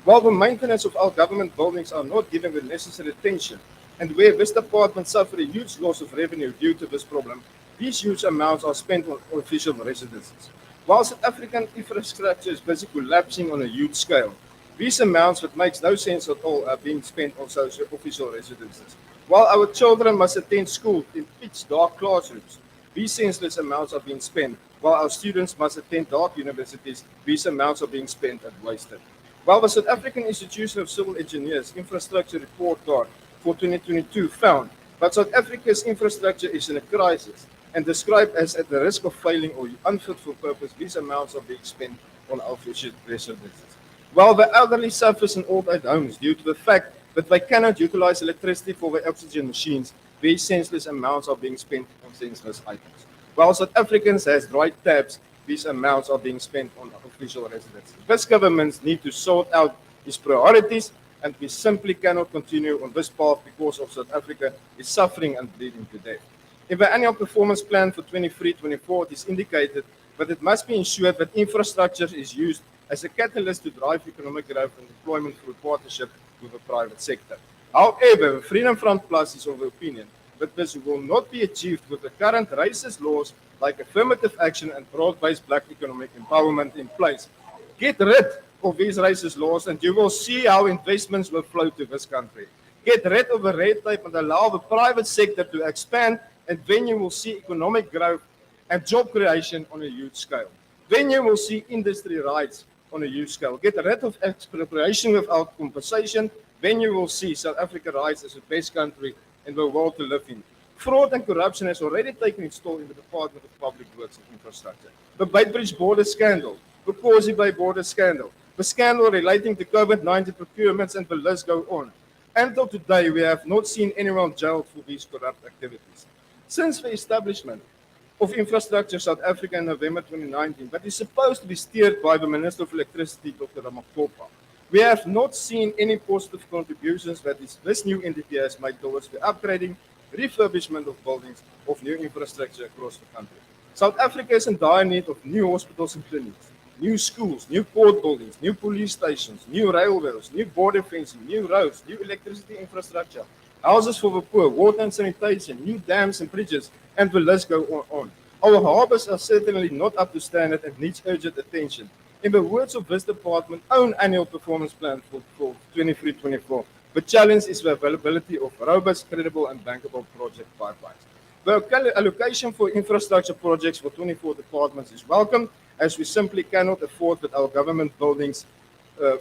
Speaker 8: While the maintenance of our government buildings are not given the necessary attention, and where this department suffer a huge loss of revenue due to this problem, these huge amounts are spent on official residences. While South African infrastructure is busy collapsing on a huge scale, these amounts that makes no sense at all are being spent on official residences. While our children must attend school in pitch dark classrooms, these senseless amounts are being spent. While our students must attend dark universities, these amounts are being spent and wasted. While the South African Institution of Civil Engineers Infrastructure Report Card for 2022 found that South Africa's infrastructure is in a crisis and described as at the risk of failing or unfit for purpose, these amounts are being spent on our official residences. While the elderly suffers in old age homes due to the fact that they cannot utilize electricity for their oxygen machines, these senseless amounts are being spent on senseless items. While South Africans has dry taps, these amounts are being spent on official residences. This government needs to sort out its priorities, and we simply cannot continue on this path because of South Africa is suffering and bleeding to death. In the annual performance plan for 23-24, it is indicated that it must be ensured that infrastructure is used as a catalyst to drive economic growth and employment through partnership with the private sector. However, Freedom Front Plus is of the opinion that this will not be achieved with the current racist laws like affirmative action and broad-based black economic empowerment in place. Get rid of these racist laws and you will see how investments will flow to this country. Get rid of the red tape and allow the private sector to expand, and then you will see economic growth and job creation on a huge scale. Then you will see industry rights on a huge scale. Get rid of expropriation without compensation, then you will see South Africa rise as the best country in the world to live in. Fraud and corruption has already taken its toll in the Department of Public Works and Infrastructure. The Beitbridge border scandal, the Causey Bay border scandal, the scandal relating to COVID-19 procurements, and the list go on. Until today, we have not seen anyone jailed for these corrupt activities. Since the establishment of Infrastructure South Africa in November 2019, that is supposed to be steered by the Minister of Electricity, Dr. Ramaphosa, we have not seen any positive contributions that this new entity has made towards the upgrading, refurbishment of buildings of new infrastructure across the country. South Africa is in dire need of new hospitals and clinics, new schools, new port buildings, new police stations, new railways, new border fencing, new roads, new electricity infrastructure, houses for the poor, water and sanitation, new dams and bridges, and the list go on. Our harbours are certainly not up to standard and needs urgent attention. In the words of this department's own annual performance plan for 23-24, the challenge is the availability of robust, credible, and bankable project pipelines. The allocation for infrastructure projects for 24 departments is welcome, as we simply cannot afford that our government buildings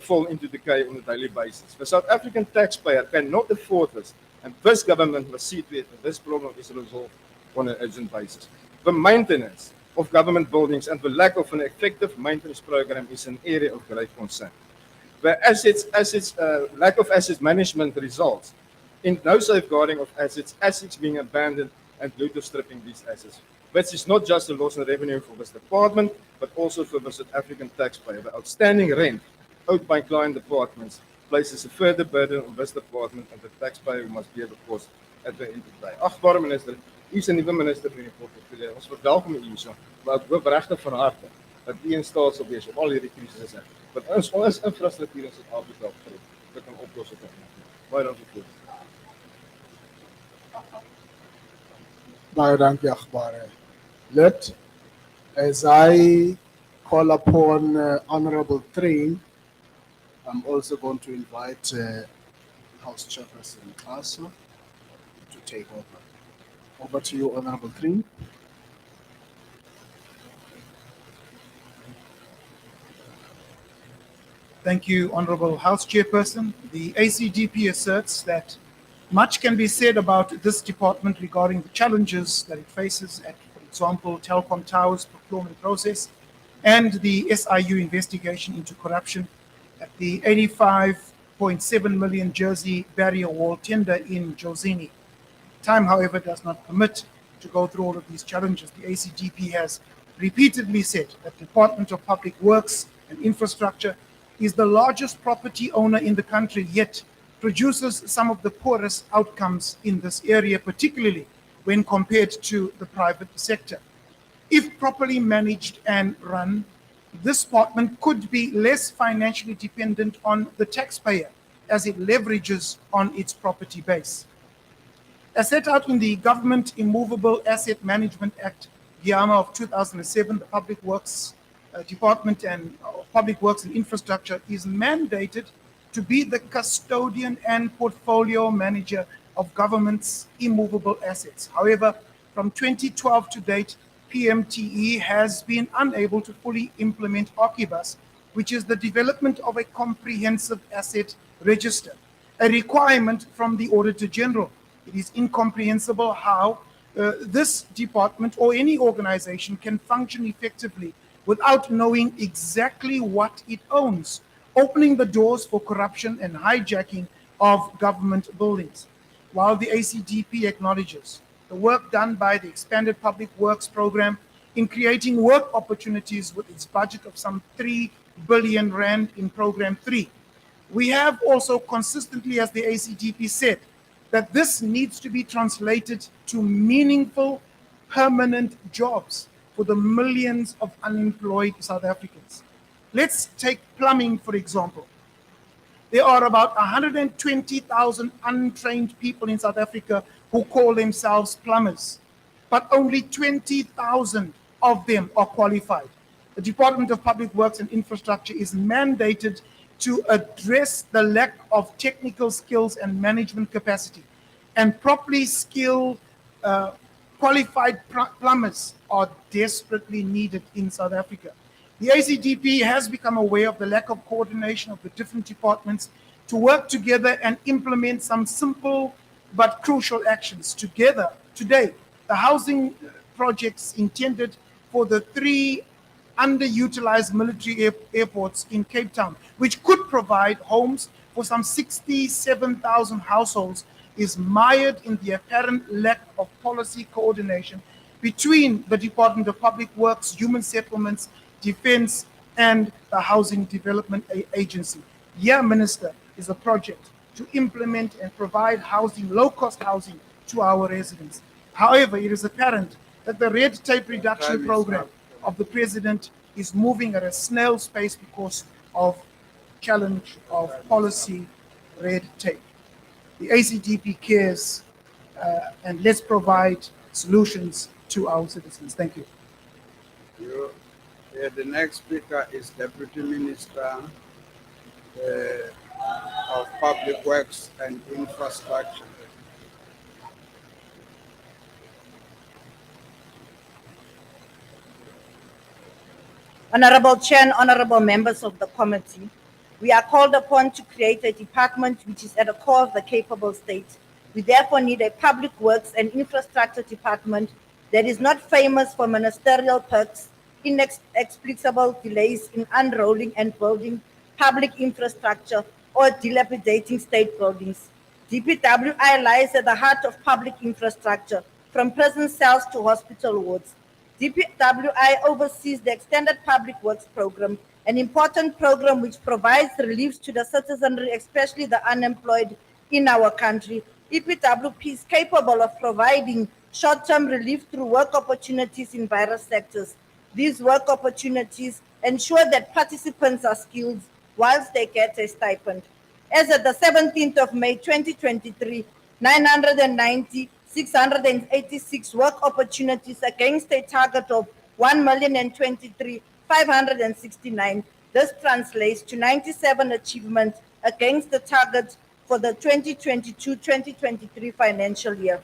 Speaker 8: fall into decay on a daily basis. The South African taxpayer cannot afford this, and this government must see to it that this problem is resolved on an urgent basis. The maintenance of government buildings and the lack of an effective maintenance program is an area of great concern. The lack of asset management results in no safeguarding of assets being abandoned and loot or stripping these assets. This is not just a loss in revenue for this department, but also for the South African taxpayer. The outstanding rent owed by client departments places a further burden on this department, and the taxpayer must bear the cost at the end of the day. Achtbare minister, u is 'n nuwe minister van die portefeulje. Ons verwelkom u hierso, maar ek hoop regtig van harte dat u in staat sal wees om al hierdie krisisse wat ons infrastruktuur in Suid-Afrika betref, te kan oplos. Baie dankie vir dit.
Speaker 2: Baie dankie, achtbare lid. As I call upon Honorable Train, I'm also going to invite House Chairperson Aso to take over. Over to you, Honorable Train.
Speaker 9: Thank you, Honorable House Chairperson. The ACDP asserts that much can be said about this department regarding the challenges that it faces at, for example, Telkom Towers procurement process and the SIU investigation into corruption at the 85.7 million Jersey barrier wall tender in Jozini. Time, however, does not permit to go through all of these challenges. The ACDP has repeatedly said that the Department of Public Works and Infrastructure is the largest property owner in the country, yet produces some of the poorest outcomes in this area, particularly when compared to the private sector. If properly managed and run, this department could be less financially dependent on the taxpayer as it leverages on its property base. As set out in the Government Immovable Asset Management Act, GIAMA of 2007, the Public Works Department and Public Works and Infrastructure is mandated to be the custodian and portfolio manager of government's immovable assets. However, from 2012 to date, PMTE has been unable to fully implement Occubus, which is the development of a comprehensive asset register, a requirement from the Auditor General. It is incomprehensible how this department or any organization can function effectively without knowing exactly what it owns, opening the doors for corruption and hijacking of government buildings. While the ACDP acknowledges the work done by the expanded public works program in creating work opportunities with its budget of some 3 billion rand in program 3, we have also consistently, as the ACDP said, that this needs to be translated to meaningful, permanent jobs for the millions of unemployed South Africans. Let's take plumbing, for example. There are about 120,000 untrained people in South Africa who call themselves plumbers, but only 20,000 of them are qualified. The Department of Public Works and Infrastructure is mandated to address the lack of technical skills and management capacity, and properly skilled, qualified plumbers are desperately needed in South Africa. The ACDP has become aware of the lack of coordination of the different departments to work together and implement some simple but crucial actions. Together, today, the housing projects intended for the 3 underutilized military airports in Cape Town, which could provide homes for some 67,000 households, is mired in the apparent lack of policy coordination between the Department of Public Works, Human Settlements, Defense, and the Housing Development Agency. Here, Minister, is a project to implement and provide housing, low-cost housing, to our residents. However, it is apparent that the red tape reduction
Speaker 7: Time is
Speaker 9: program
Speaker 7: up.
Speaker 9: of the president is moving at a snail's pace because of challenge of policy red tape. The ACDP cares, and let's provide solutions to our citizens. Thank you.
Speaker 7: The next speaker is Deputy Minister of Public Works and Infrastructure.
Speaker 10: Honorable Chair and honorable members of the committee, we are called upon to create a department which is at the core of the capable state. We therefore need a public works and infrastructure department that is not famous for ministerial perks, inexplicable delays in unrolling and building public infrastructure, or dilapidating state buildings. DPWI lies at the heart of public infrastructure, from prison cells to hospital wards. DPWI oversees the Extended Public Works Program, an important program which provides reliefs to the citizenry, especially the unemployed in our country. EPWP is capable of providing short-term relief through work opportunities in various sectors. These work opportunities ensure that participants are skilled whilst they get a stipend. As of the 17th of May 2023, 990,686 work opportunities against a target of 1,023,569. This translates to 97 achievements against the target for the 2022-2023 financial year.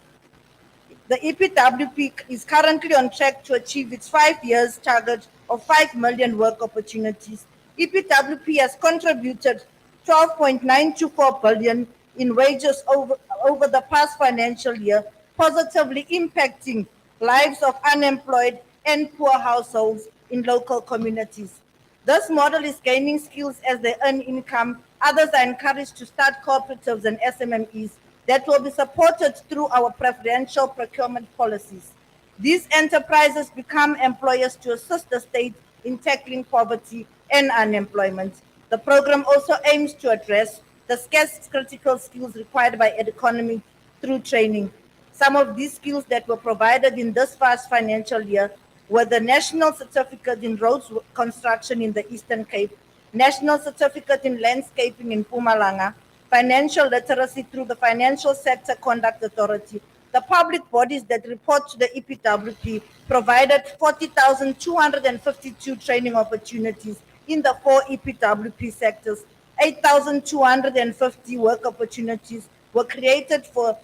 Speaker 10: The EPWP is currently on track to achieve its 5 years target of 5 million work opportunities. EPWP has contributed 12.924 billion in wages over the past financial year, positively impacting lives of unemployed and poor households in local communities. This model is gaining skills as they earn income. Others are encouraged to start cooperatives and SMMEs that will be supported through our preferential procurement policies. These enterprises become employers to assist the state in tackling poverty and unemployment. The program also aims to address the scarce critical skills required by the economy through training. Some of these skills that were provided in this past financial year were the National Certificate in Roads Construction in the Eastern Cape, National Certificate in Landscaping in Mpumalanga, financial literacy through the Financial Sector Conduct Authority. The public bodies that report to the EPWP provided 40,252 training opportunities in the 4 EPWP sectors. 8,250 work opportunities were created for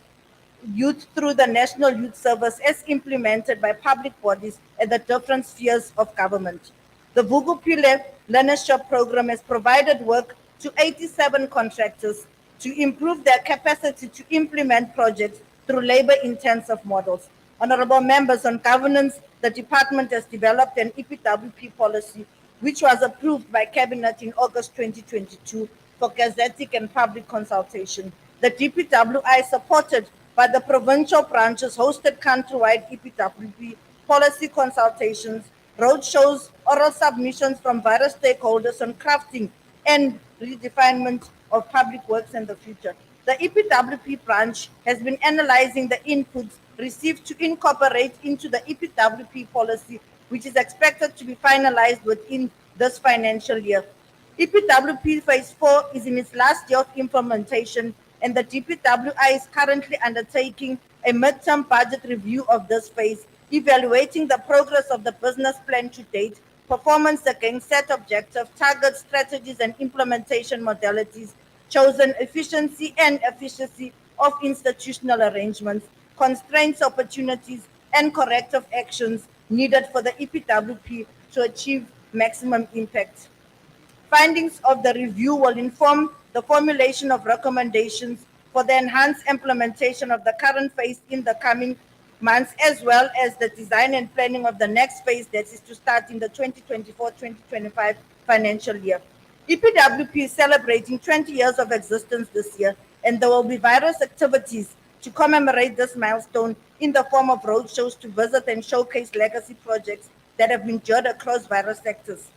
Speaker 10: youth through the National Youth Service as implemented by public bodies at the different spheres of government. The Vugupile Learnership Program has provided work to 87 contractors to improve their capacity to implement projects through labor-intensive models. Honorable members, on governance, the department has developed an EPWP policy which was approved by Cabinet in August 2022 for gazetting and public consultation. The DPWI, supported by the provincial branches, hosted countrywide EPWP policy consultations, roadshows, oral submissions from various stakeholders on crafting and redefinement of public works in the future. The EPWP branch has been analyzing the inputs received to incorporate into the EPWP policy, which is expected to be finalized within this financial year. EPWP Phase 4 is in its last year of implementation, and the DPWI is currently undertaking a midterm budget review of this phase, evaluating the progress of the business plan to date, performance against set objectives, targets, strategies, and implementation modalities chosen, efficiency and efficacy of institutional arrangements, constraints, opportunities, and corrective actions needed for the EPWP to achieve maximum impact. Findings of the review will inform the formulation of recommendations for the enhanced implementation of the current phase in the coming months, as well as the design and planning of the next phase that is to start in the 2024-2025 financial year. EPWP is celebrating 20 years of existence this year, and there will be various activities to commemorate this milestone in the form of roadshows to visit and showcase legacy projects that have been endured across various sectors.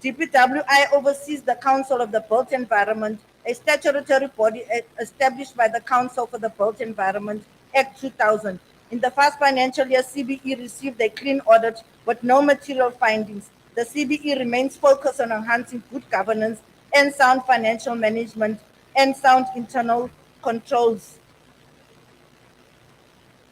Speaker 10: DPWI oversees the Council of the Built Environment, a statutory body established by the Council for the Built Environment Act 2000. In the first financial year, CBE received a clean audit with no material findings. The CBE remains focused on enhancing good governance and sound financial management and sound internal controls.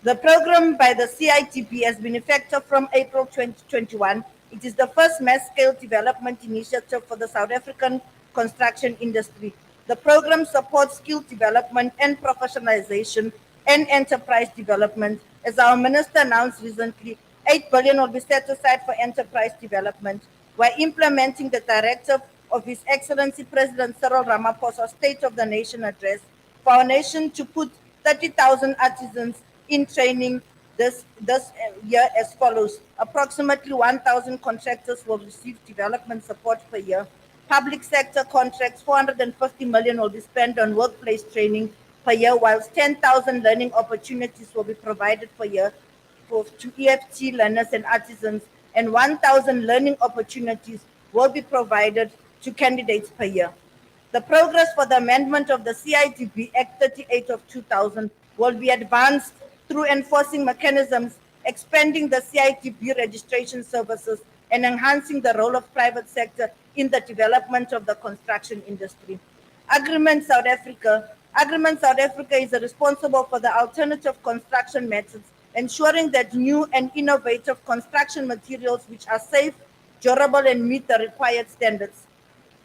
Speaker 10: The program by the CITP has been effective from April 2021. It is the first mass-scale development initiative for the South African construction industry. The program supports skill development and professionalization and enterprise development. As our minister announced recently, 8 billion will be set aside for enterprise development. We're implementing the directive of His Excellency President Cyril Ramaphosa's State of the Nation address for our nation to put 30,000 artisans in training this year as follows. Approximately 1,000 contractors will receive development support per year. Public sector contracts, 450 million will be spent on workplace training per year, whilst 10,000 learning opportunities will be provided per year to EFT learners and artisans, and 1,000 learning opportunities will be provided to candidates per year. The progress for the amendment of the CITB Act 38 of 2000 will be advanced through enforcing mechanisms, expanding the CITB registration services, and enhancing the role of private sector in the development of the construction industry. Agreement South Africa is responsible for the alternative construction methods, ensuring that new and innovative construction materials which are safe, durable, and meet the required standards.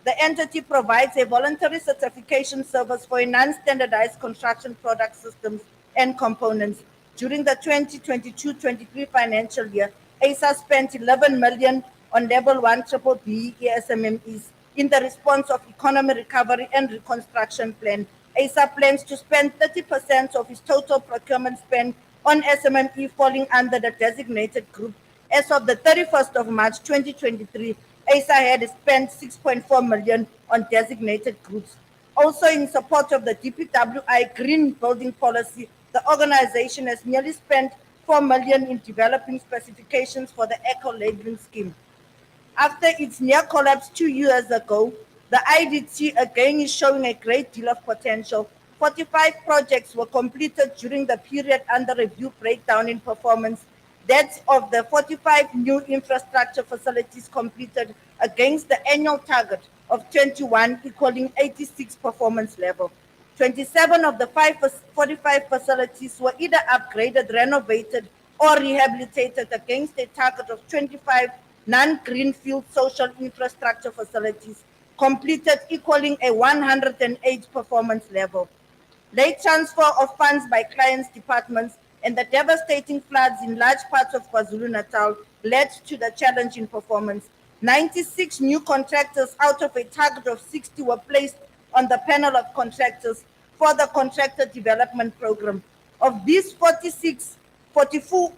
Speaker 10: The entity provides a voluntary certification service for non-standardized construction product systems and components. During the 2022-23 financial year, ASA spent 11 million on level 1 BBBE SMMEs in the response of economy recovery and reconstruction plan. ASA plans to spend 30% of its total procurement spend on SMME falling under the designated group. As of the 31st of March 2023, ASA had spent 6.4 million on designated groups. Also, in support of the DPWI Green Building Policy, the organization has nearly spent 4 million in developing specifications for the eco-labeling scheme. After its near collapse 2 years ago, the IDT again is showing a great deal of potential. 45 projects were completed during the period under review. Breakdown in performance. That's of the 45 new infrastructure facilities completed against the annual target of 21, equaling 86 performance level. 27 of the 45 facilities were either upgraded, renovated, or rehabilitated against a target of 25 non-greenfield social infrastructure facilities completed, equaling a 108 performance level. Late transfer of funds by clients' departments and the devastating floods in large parts of KwaZulu-Natal led to the challenge in performance. 96 new contractors out of a target of 60 were placed on the panel of contractors for the contractor development program. Of these 46%, 44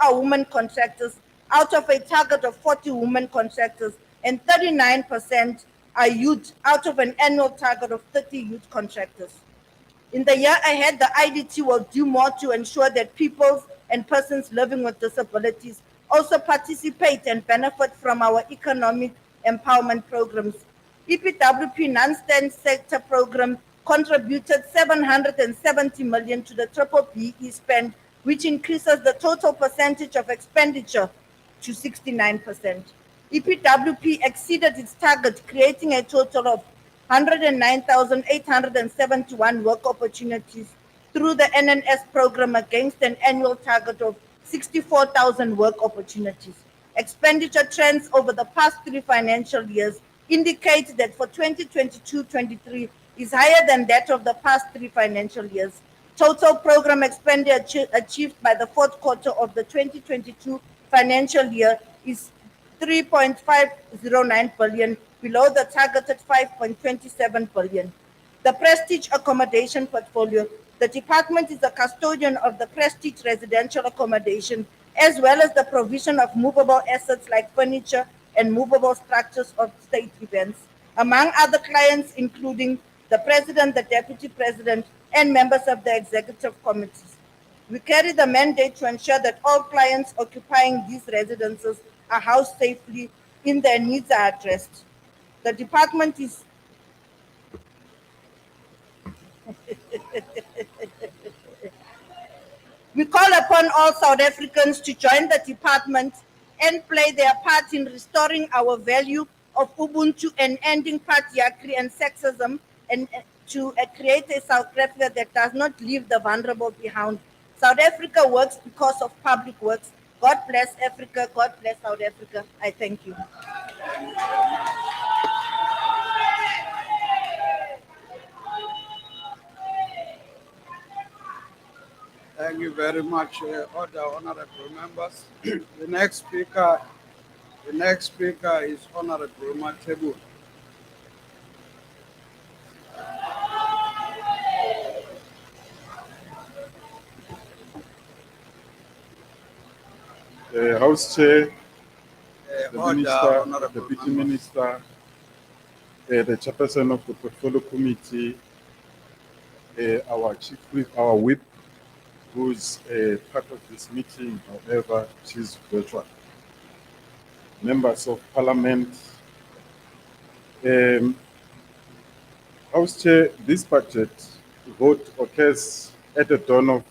Speaker 10: are women contractors out of a target of 40 women contractors, and 39% are youth out of an annual target of 30 youth contractors. In the year ahead, the IDT will do more to ensure that people and persons living with disabilities also participate and benefit from our economic empowerment programs. EPWP non-stand sector program contributed 770 million to the BBBE spend, which increases the total percentage of expenditure to 69%. EPWP exceeded its target, creating a total of 109,871 work opportunities through the NNS program against an annual target of 64,000 work opportunities. Expenditure trends over the past 3 financial years indicate that for 2022-23 is higher than that of the past 3 financial years. Total program expenditure achieved by the fourth quarter of the 2022 financial year is 3.509 billion, below the targeted 5.27 billion. The Prestige Accommodation Portfolio. The department is the custodian of the Prestige residential accommodation, as well as the provision of movable assets like furniture and movable structures of state events, among other clients including the President, the Deputy President, and members of the executive committees. We carry the mandate to ensure that all clients occupying these residences are housed safely and their needs are addressed. The department is We call upon all South Africans to join the department and play their part in restoring our value of Ubuntu and ending patriarchy and sexism, and to create a South Africa that does not leave the vulnerable behind. South Africa works because of public works. God bless Africa. God bless South Africa. I thank you.
Speaker 11: Thank you very much, other honorable members. The next speaker is Honorable Matebu.
Speaker 12: House Chair, the
Speaker 11: Order,
Speaker 12: Minister,
Speaker 11: honorable
Speaker 12: Deputy
Speaker 11: members.
Speaker 12: Minister, the Chairperson of the Portfolio Committee, our Chief Whip, our Whip, who's part of this meeting, however, she's virtual. Members of Parliament, House Chair, this budget vote occurs at the dawn of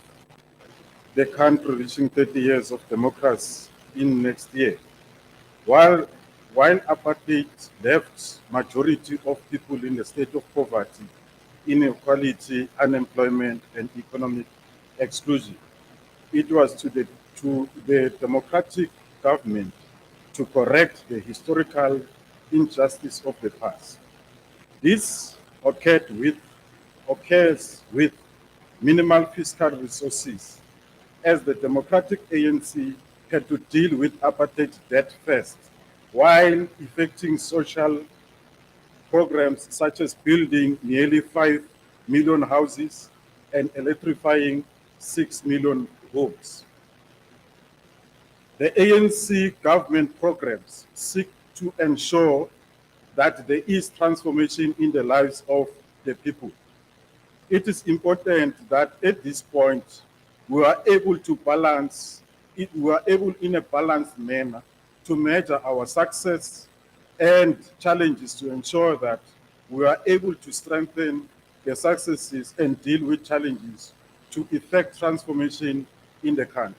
Speaker 12: the country reaching 30 years of democracy in next year. While apartheid left majority of people in a state of poverty, inequality, unemployment, and economic exclusion, it was to the democratic government to correct the historical injustice of the past. This occurs with minimal fiscal resources, as the democratic ANC had to deal with apartheid debt first, while effecting social programs such as building nearly 5 million houses and electrifying 6 million homes. The ANC government programs seek to ensure that there is transformation in the lives of the people. It is important that at this point, we are able to balance it, we are able in a balanced manner to measure our success and challenges to ensure that we are able to strengthen the successes and deal with challenges to effect transformation in the country.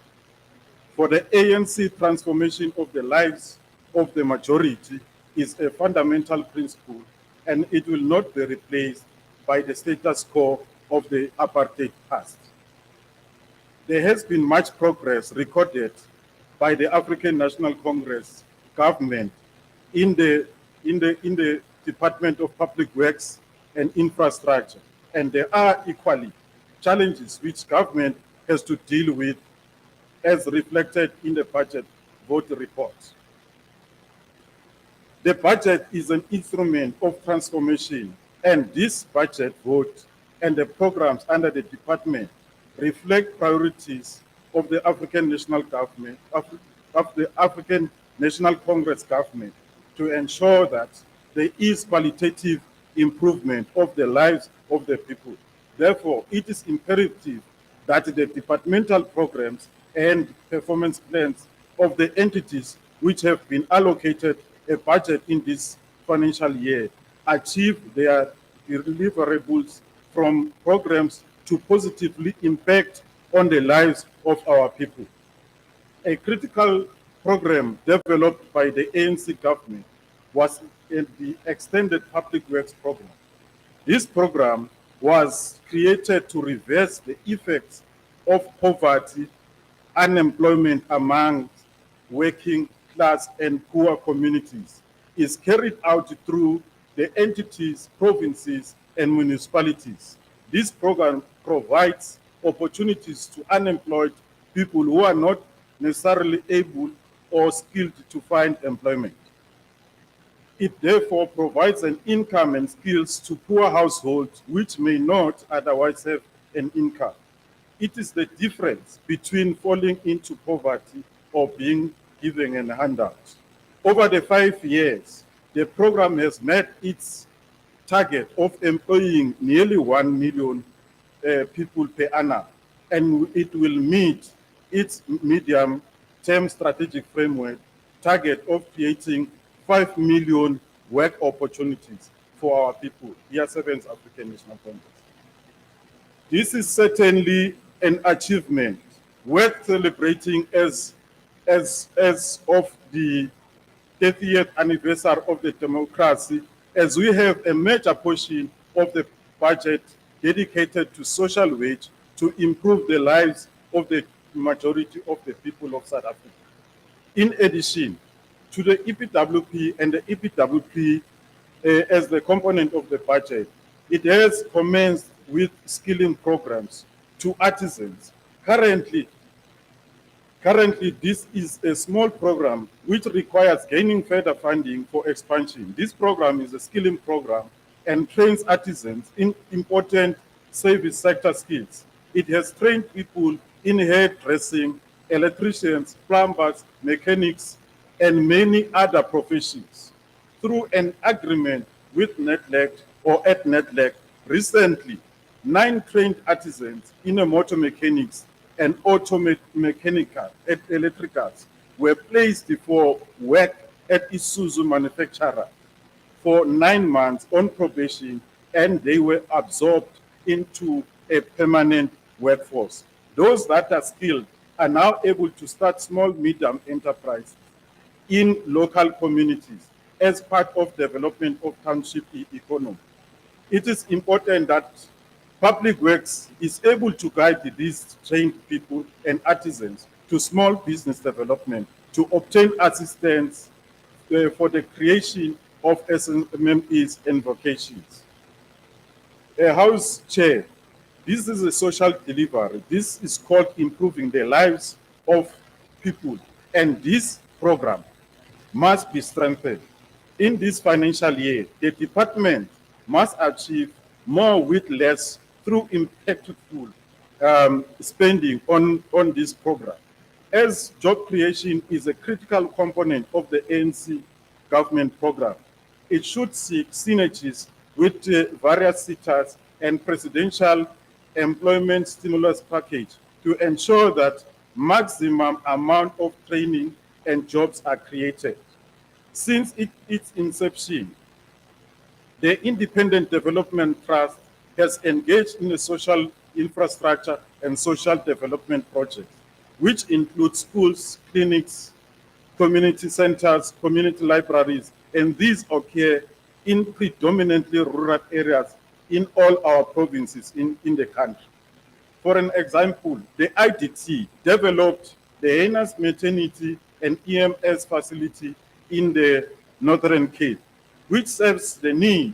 Speaker 12: For the ANC, transformation of the lives of the majority is a fundamental principle, and it will not be replaced by the status quo of the apartheid past. There has been much progress recorded by the African National Congress government in the Department of Public Works and Infrastructure, and there are equally challenges which government has to deal with, as reflected in the budget vote report. The budget is an instrument of transformation, and this budget vote and the programs under the department reflect priorities of the African National Government, of the African National Congress government, to ensure that there is qualitative improvement of the lives of the people. Therefore, it is imperative that the departmental programs and performance plans of the entities which have been allocated a budget in this financial year achieve their deliverables from programs to positively impact on the lives of our people. A critical program developed by the ANC government was in the Extended Public Works Program. This program was created to reverse the effects of poverty, unemployment among working class and poor communities. Is carried out through the entities, provinces, and municipalities. This program provides opportunities to unemployed people who are not necessarily able or skilled to find employment. It therefore provides an income and skills to poor households which may not otherwise have an income. It is the difference between falling into poverty or being given a handout. Over the 5 years, the program has met its target of employing nearly 1 million people per annum, and it will meet its medium-term strategic framework target of creating 5 million work opportunities for our people, dear servants, African National Congress. This is certainly an achievement worth celebrating as of the 30th anniversary of the democracy, as we have a major portion of the budget dedicated to social wage to improve the lives of the majority of the people of South Africa. In addition to the EPWP and the EPWP as the component of the budget, it has commenced with skilling programs to artisans. Currently, this is a small program which requires gaining further funding for expansion. This program is a skilling program and trains artisans in important service sector skills. It has trained people in hairdressing, electricians, plumbers, mechanics, and many other professions. Through an agreement with NETLEC or at NETLEC, recently, 9 trained artisans in motor mechanics and auto mechanical and electricals were placed for work at Isuzu manufacturer for 9 months on probation, and they were absorbed into a permanent workforce. Those that are skilled are now able to start small, medium enterprises in local communities as part of development of township economy. It is important that Public Works is able to guide these trained people and artisans to small business development to obtain assistance for the creation of SMMEs and vocations. House Chair, this is a social delivery. This is called improving the lives of people, and this program must be strengthened. In this financial year, the department must achieve more with less through impactful spending on this program. As job creation is a critical component of the ANC government program, it should seek synergies with various sectors and presidential employment stimulus package to ensure that maximum amount of training and jobs are created. Since its inception, the Independent Development Trust has engaged in a social infrastructure and social development projects, which include schools, clinics, community centers, community libraries, and these occur in predominantly rural areas in all our provinces in the country. For an example, the IDT developed the Hainas Maternity and EMS facility in the Northern Cape, which serves the needs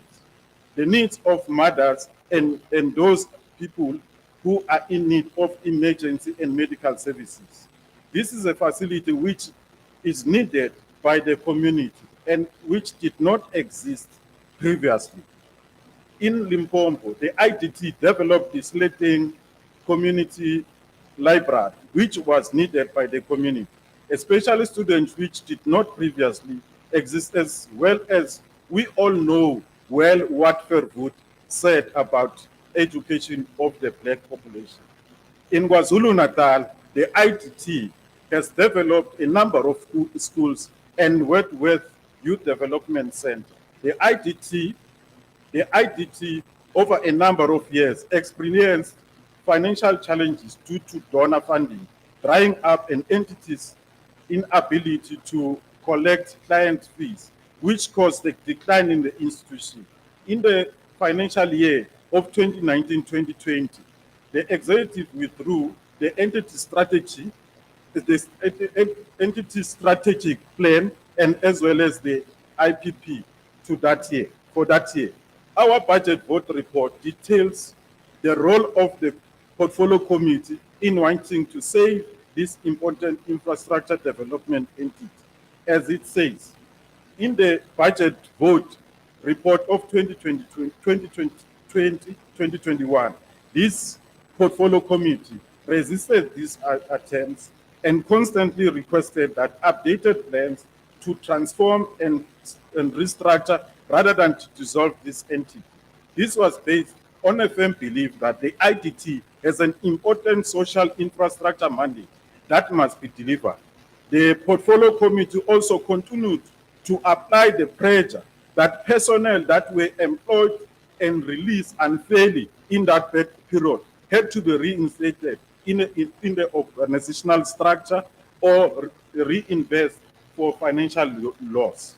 Speaker 12: of mothers and those people who are in need of emergency and medical services. This is a facility which is needed by the community and which did not exist previously. In Limpopo, the IDT developed the Sleteng Community Library, which was needed by the community, especially students which did not previously exist, as well as we all know well what Fairwood said about education of the black population. In KwaZulu-Natal, the IDT has developed a number of schools and worked with Youth Development Center. The IDT over a number of years experienced financial challenges due to donor funding, drying up, and entities' inability to collect client fees, which caused a decline in the institution. In the financial year of 2019-2020, the executive withdrew the entity strategic plan and as well as the IPP to that year. For that year, our budget vote report details the role of the portfolio committee in wanting to save this important infrastructure development entity. As it says, in the budget vote report of 2020-2021, this portfolio committee resisted these attempts and constantly requested that updated plans to transform and restructure rather than to dissolve this entity. This was based on a firm belief that the IDT has an important social infrastructure mandate that must be delivered. The portfolio committee also continued to apply the pressure that personnel that were employed and released unfairly in that period had to be reinstated in the organizational structure or reinvest for financial loss.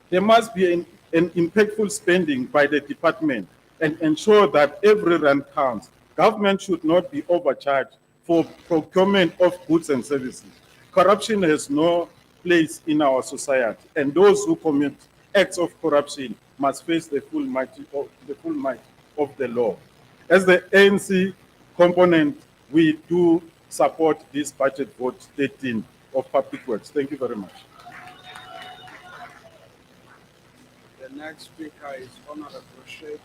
Speaker 12: There must be an impactful spending by the department and ensure that every rand counts. Government should not be overcharged for procurement of goods and services. Corruption has no place in our society, and those who commit acts of corruption must face the full might of the law. As the ANC component, we do support this budget vote 13 of Public Works. Thank you very much.
Speaker 11: The next speaker is Honorable Sheikh.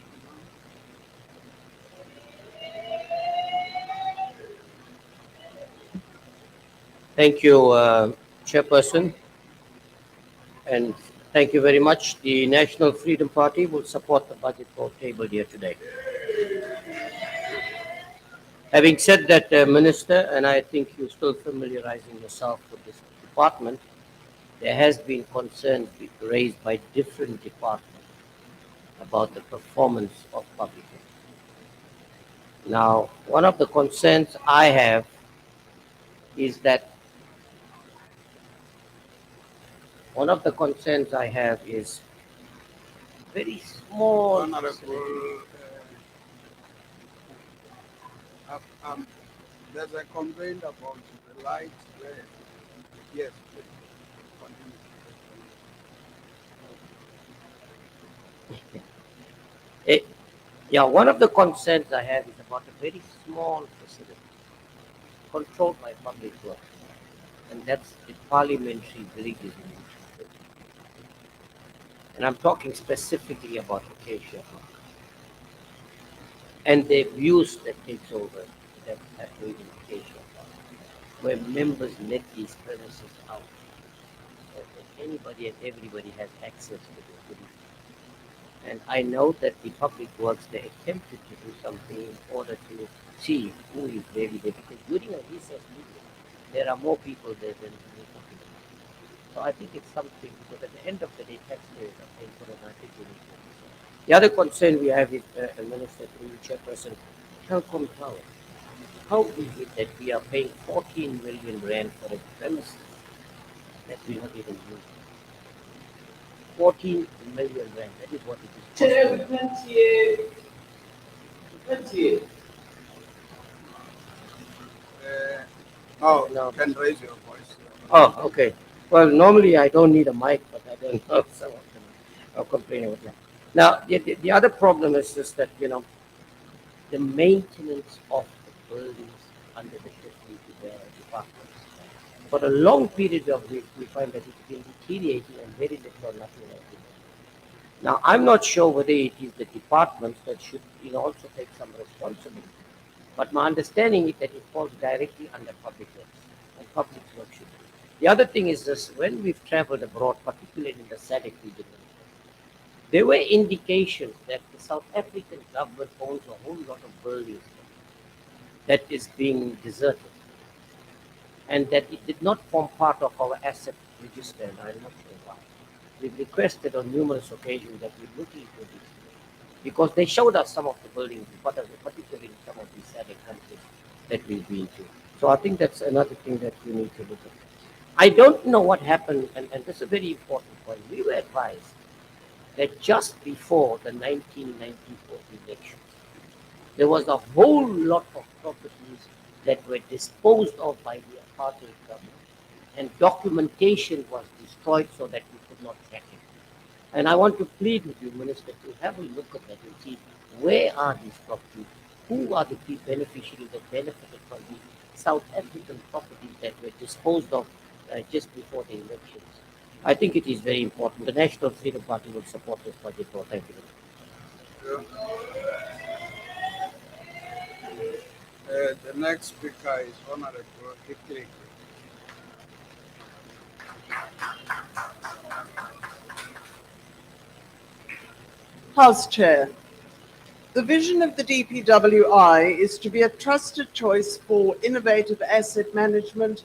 Speaker 13: Thank you, Chairperson, and thank you very much. The National Freedom Party will support the budget vote tabled here today. Having said that, Minister, and I think you're still familiarizing yourself with this department, there has been concerns raised by different departments about the performance of public works. Now, one of the concerns I have is that very small.
Speaker 11: Honorable, there's a complaint about the lights there. Yes, please. Continue.
Speaker 13: Yeah, one of the concerns I have is about a very small facility controlled by public works, and that's the parliamentary bridges. And I'm talking specifically about Acacia Park and the abuse that takes over that happening in Acacia Park, where members let these premises out, so that anybody and everybody has access to the facility. And I know that the public works, they attempted to do something in order to see who is really there, because during a recess meeting, there are more people there than the public. So I think it's something, because at the end of the day, taxpayers are paying for an articulation. The other concern we have is, Minister, through the Chairperson, Telkom Tower. How is it that we are paying 14 million rand for a premises that we not even use? 14 million rand, that is what it is.
Speaker 1: Chair, we can't hear. We can't hear.
Speaker 11: No, can raise your voice.
Speaker 13: Oh, okay. Well, normally I don't need a mic, but I don't know. Some of them are complaining about that. Now, the other problem is just that, the maintenance of the buildings under the department. For a long period of week, we find that it's been deteriorating and very little or nothing like it. Now, I'm not sure whether it is the departments that should also take some responsibility. But my understanding is that it falls directly under public works, and public works should. The other thing is this: when we've traveled abroad, particularly in the SADC region, there were indications that the South African government owns a whole lot of buildings that is being deserted, and that it did not form part of our asset register, and I'm not sure why. We've requested on numerous occasions that we look into this, because they showed us some of the buildings, particularly in some of these SADC countries that we've been to. So I think that's another thing that we need to look at. I don't know what happened, and this is a very important point. We were advised that just before the 1994 elections, there was a whole lot of properties that were disposed of by the apartheid government, and documentation was destroyed so that we could not track it. And I want to plead with you, Minister, to have a look at that and see where are these properties, who are the key beneficiaries that benefited from the South African properties that were disposed of just before the elections. I think it is very important. The National Freedom Party will support this budget. Thank you.
Speaker 11: The next speaker is Honorable Sihle.
Speaker 14: House Chair, the vision of the DPWI is to be a trusted choice for innovative asset management,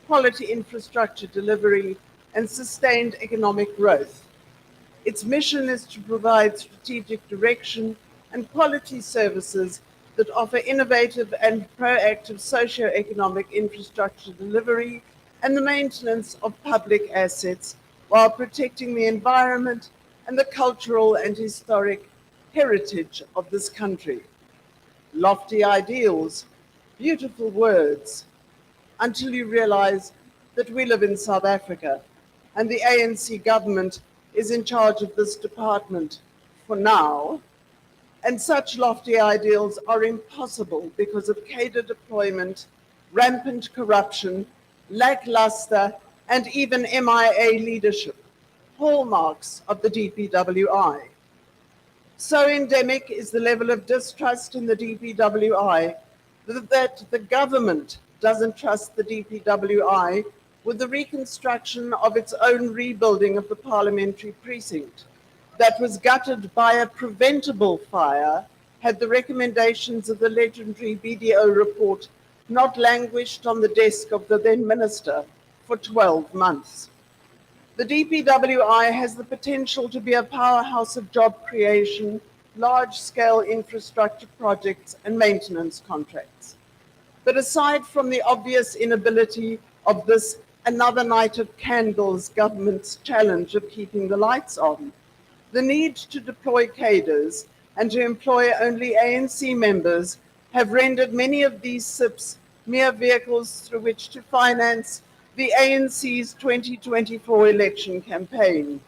Speaker 14: quality infrastructure delivery, and sustained economic growth. Its mission is to provide strategic direction and quality services that offer innovative and proactive socio-economic infrastructure delivery and the maintenance of public assets while protecting the environment and the cultural and historic heritage of this country. Lofty ideals, beautiful words, until you realize that we live in South Africa and the ANC government is in charge of this department for now. And such lofty ideals are impossible because of cadre deployment, rampant corruption, lackluster, and even MIA leadership, hallmarks of the DPWI. So endemic is the level of distrust in the DPWI that the government doesn't trust the DPWI with the reconstruction of its own rebuilding of the parliamentary precinct that was gutted by a preventable fire had the recommendations of the legendary BDO report not languished on the desk of the then minister for 12 months. The DPWI has the potential to be a powerhouse of job creation, large-scale infrastructure projects and maintenance contracts. But aside from the obvious inability of this another night of candles government's challenge of keeping the lights on, the need to deploy cadres and to employ only ANC members have rendered many of these SIPs mere vehicles through which to finance the ANC's 2024 election campaign.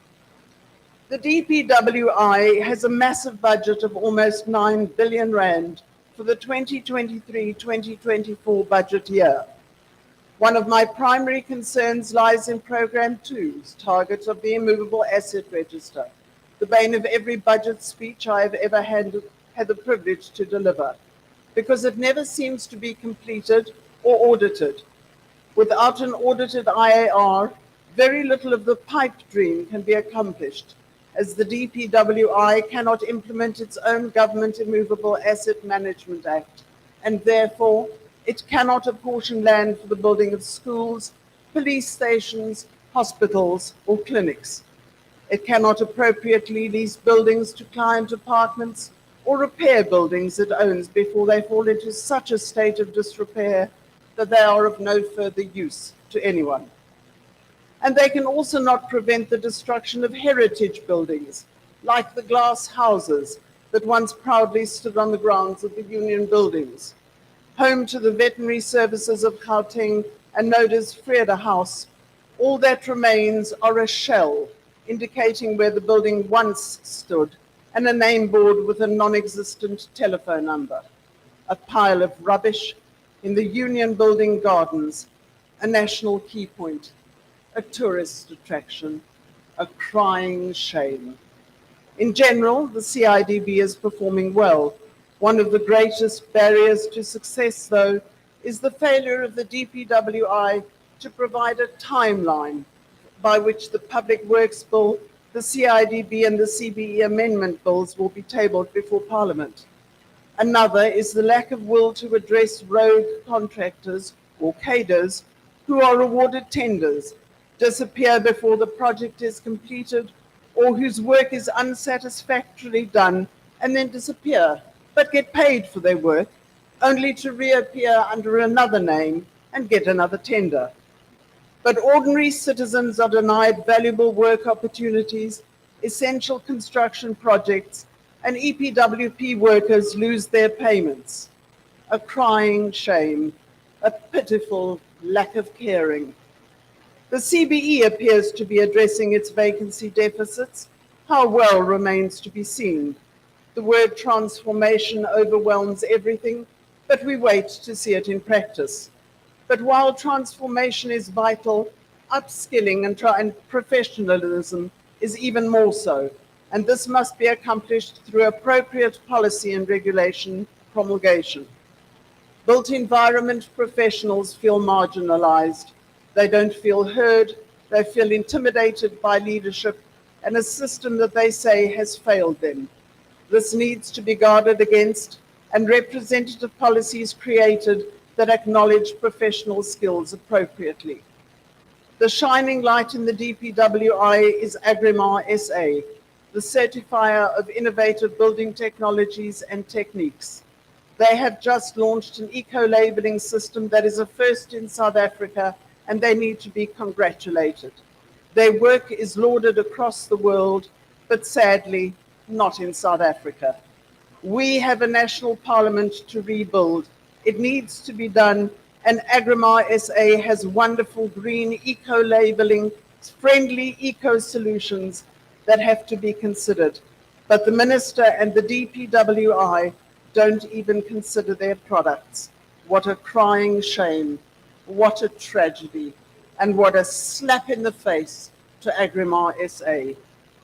Speaker 14: The DPWI has a massive budget of almost 9 billion rand for the 2023-2024 budget year. One of my primary concerns lies in Programme 2's target of the immovable asset register, the bane of every budget speech I have ever had the privilege to deliver, because it never seems to be completed or audited. Without an audited IAR, very little of the pipe dream can be accomplished, as the DPWI cannot implement its own Government Immovable Asset Management Act, and therefore it cannot apportion land for the building of schools, police stations, hospitals, or clinics. It cannot appropriately lease buildings to client apartments or repair buildings it owns before they fall into such a state of disrepair that they are of no further use to anyone. And they can also not prevent the destruction of heritage buildings, like the glass houses that once proudly stood on the grounds of the Union Buildings, home to the veterinary services of Gauteng and known as Vrede House. All that remains are a shell indicating where the building once stood and a name board with a non-existent telephone number, a pile of rubbish in the Union Building gardens, a national key point, a tourist attraction, a crying shame. In general, the CIDB is performing well. One of the greatest barriers to success, though, is the failure of the DPWI to provide a timeline by which the Public Works Bill, the CIDB and the CBE amendment bills will be tabled before Parliament. Another is the lack of will to address rogue contractors or cadres who are awarded tenders, disappear before the project is completed, or whose work is unsatisfactorily done and then disappear, but get paid for their work, only to reappear under another name and get another tender. But ordinary citizens are denied valuable work opportunities, essential construction projects, and EPWP workers lose their payments. A crying shame, a pitiful lack of caring. The CBE appears to be addressing its vacancy deficits. How well remains to be seen. The word transformation overwhelms everything, but we wait to see it in practice. But while transformation is vital, upskilling and professionalism is even more so, and this must be accomplished through appropriate policy and regulation promulgation. Built environment professionals feel marginalized. They don't feel heard. They feel intimidated by leadership and a system that they say has failed them. This needs to be guarded against and representative policies created that acknowledge professional skills appropriately. The shining light in the DPWI is Agrimar SA, the certifier of innovative building technologies and techniques. They have just launched an eco-labeling system that is a first in South Africa, and they need to be congratulated. Their work is lauded across the world, but sadly, not in South Africa. We have a national parliament to rebuild. It needs to be done, and Agrimar SA has wonderful green eco-labeling, friendly eco-solutions that have to be considered. But the Minister and the DPWI don't even consider their products. What a crying shame, what a tragedy, and what a slap in the face to Agrimar SA.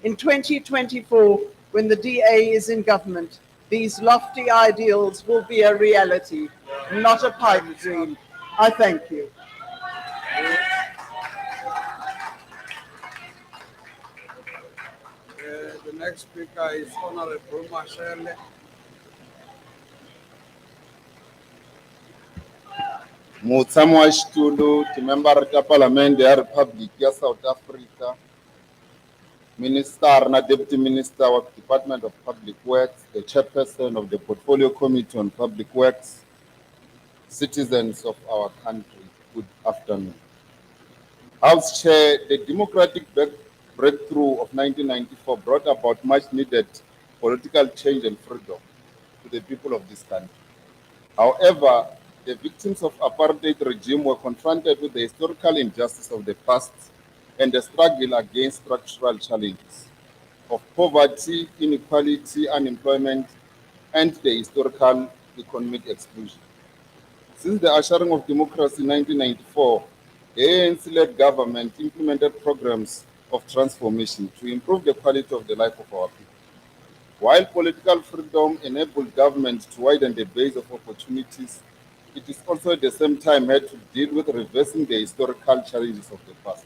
Speaker 14: In 2024, when the DA is in government, these lofty ideals will be a reality, not a pipe dream. I thank you.
Speaker 11: The next speaker is Honorable Sihle.
Speaker 12: Mutshami wa xitulu, timembara ta Palamende ya Riphabliki ya South Africa, Minister na Deputy Minister of Department of Public Works, the Chairperson of the Portfolio Committee on Public Works, citizens of our country, good afternoon. House Chair, the democratic breakthrough of 1994 brought about much needed political change and freedom to the people of this country. However, the victims of apartheid regime were confronted with the historical injustice of the past and the struggle against structural challenges of poverty, inequality, unemployment, and the historical economic exclusion. Since the ushering of democracy in 1994, the ANC-led government implemented programs of transformation to improve the quality of the life of our people. While political freedom enabled government to widen the base of opportunities, it is also at the same time had to deal with reversing the historical challenges of the past.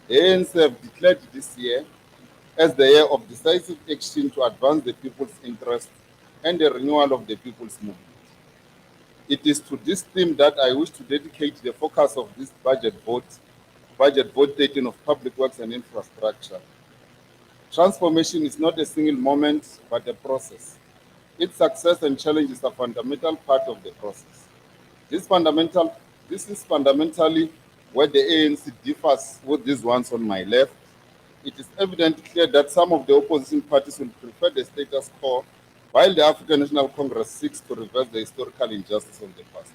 Speaker 12: The ANC have declared this year as the year of decisive action to advance the people's interests and the renewal of the people's movement. It is to this theme that I wish to dedicate the focus of this budget vote 13 of Public Works and Infrastructure. Transformation is not a single moment, but a process. Its success and challenges are a fundamental part of the process. This is fundamentally where the ANC differs with these ones on my left. It is evidently clear that some of the opposition parties will prefer the status quo, while the African National Congress seeks to reverse the historical injustice of the past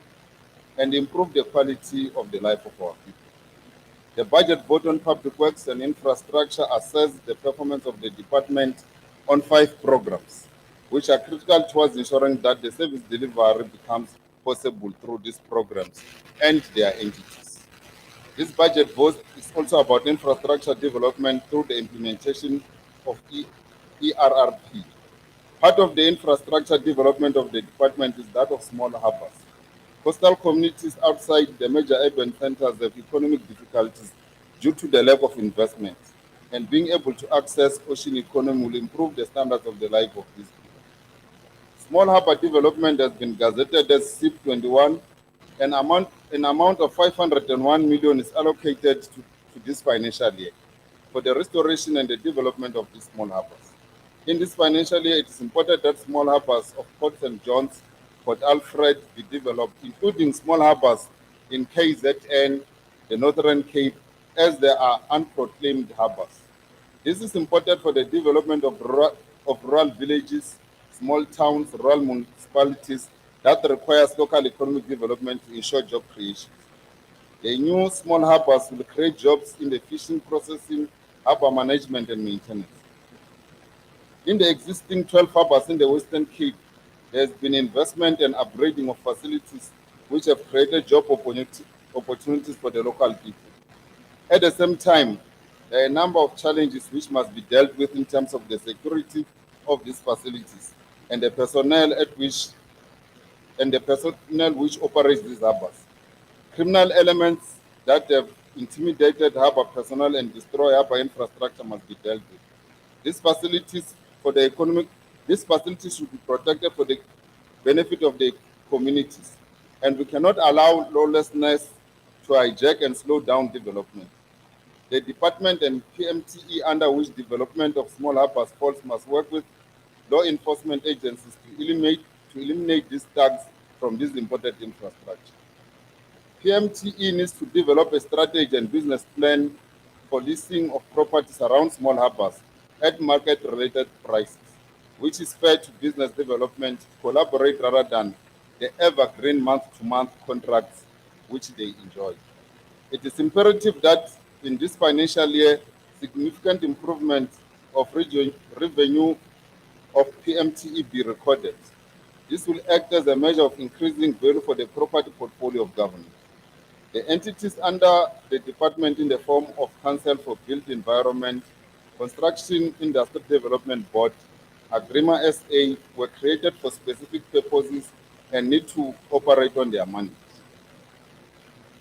Speaker 12: and improve the quality of the life of our people. The budget vote on public works and infrastructure assesses the performance of the department on 5 programs, which are critical towards ensuring that the service delivery becomes possible through these programs and their entities. This budget vote is also about infrastructure development through the implementation of ERRP. Part of the infrastructure development of the department is that of small harbors. Coastal communities outside the major urban centers have economic difficulties due to the lack of investment, and being able to access ocean economy will improve the standards of the life of these people. Small harbor development has been gazetted as SIP 21. An amount of 501 million is allocated to this financial year for the restoration and the development of these small harbors. In this financial year, it is important that small harbors of Port St. John's, Port Alfred be developed, including small harbors in KZN, the Northern Cape, as there are unproclaimed harbors. This is important for the development of rural villages, small towns, rural municipalities that requires local economic development to ensure job creation. The new small harbors will create jobs in the fishing processing, harbor management, and maintenance. In the existing 12 harbors in the Western Cape, there has been investment and upgrading of facilities which have created job opportunities for the local people. At the same time, there are a number of challenges which must be dealt with in terms of the security of these facilities and the personnel which operates these harbors. Criminal elements that have intimidated harbor personnel and destroy harbor infrastructure must be dealt with. These facilities should be protected for the benefit of the communities, and we cannot allow lawlessness to hijack and slow down development. The department and PMTE under which development of small harbors falls must work with law enforcement agencies to to eliminate these tax from this imported infrastructure. PMTE needs to develop a strategy and business plan for leasing of properties around small harbors at market-related prices, which is fair to business development to collaborate rather than the evergreen month-to-month contracts which they enjoy. It is imperative that in this financial year, significant improvement of revenue of PMTE be recorded. This will act as a measure of increasing value for the property portfolio of government. The entities under the department in the form of Council for Built Environment, Construction Industry Development Board, Agrima SA were created for specific purposes and need to operate on their mandate.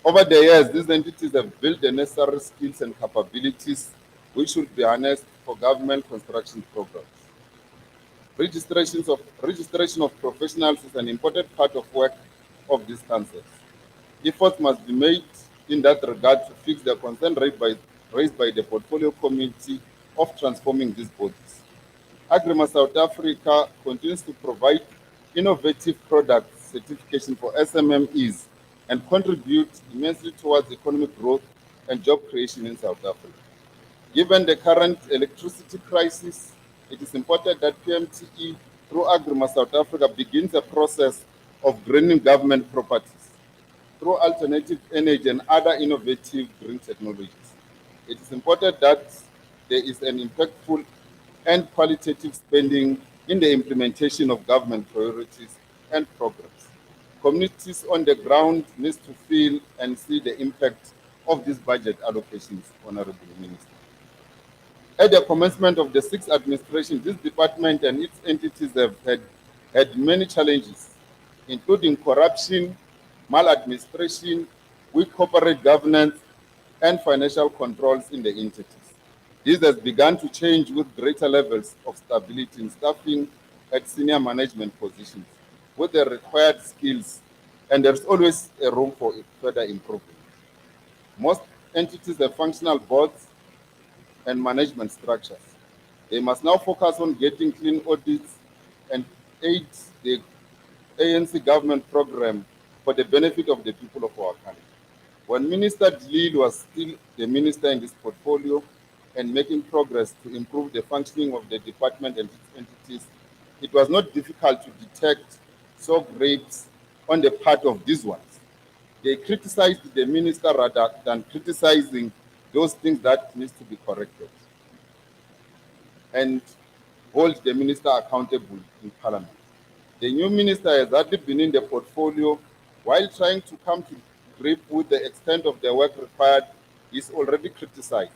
Speaker 12: Over the years, these entities have built the necessary skills and capabilities which should be harnessed for government construction programs. Registration of professionals is an important part of work of these councils. Efforts must be made in that regard to fix the concern raised by the Portfolio Committee of transforming these bodies. Agrima South Africa continues to provide innovative product certification for SMMEs and contribute immensely towards economic growth and job creation in South Africa. Given the current electricity crisis, it is important that PMTE, through Agrima South Africa, begins a process of greening government properties through alternative energy and other innovative green technologies. It is important that there is an impactful and qualitative spending in the implementation of government priorities and programs. Communities on the ground need to feel and see the impact of these budget allocations, Honorable Minister. At the commencement of the sixth administration, this department and its entities have had many challenges, including corruption, maladministration, weak corporate governance, and financial controls in the entities. This has begun to change with greater levels of stability in staffing at senior management positions with the required skills, and there's always a room for further improvement. Most entities have functional boards and management structures. They must now focus on getting clean audits and aid the ANC government program for the benefit of the people of our country. When Minister Dlil was still the minister in this portfolio and making progress to improve the functioning of the department and its entities, it was not difficult to detect soft grapes on the part of these ones. They criticized the minister rather than criticizing those things that needs to be corrected and hold the minister accountable in Parliament. The new minister has hardly been in the portfolio. While trying to come to grip with the extent of the work required, is already criticized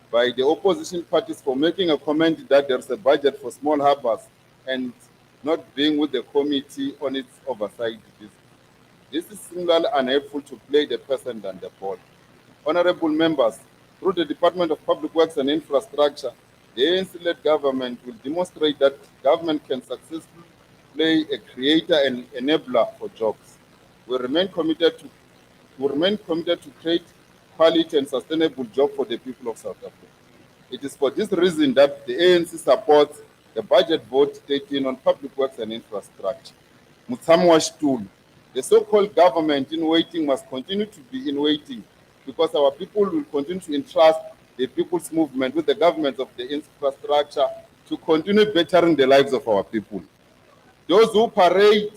Speaker 12: by the opposition parties for making a comment that there's a budget for small harbors and not being with the committee on its oversight business. This is similarly unhelpful to play the person than the ball. Honorable members, through the Department of Public Works and Infrastructure, the ANC-led government will demonstrate that government can successfully play a creator and enabler for jobs. We remain committed to create quality and sustainable jobs for the people of South Africa. It is for this reason that the ANC supports the budget vote 13 on public works and infrastructure. Mutsamwa the so-called government in waiting must continue to be in waiting because our people will continue to entrust the people's movement with the government of the infrastructure to continue bettering the lives of our people. Those who parade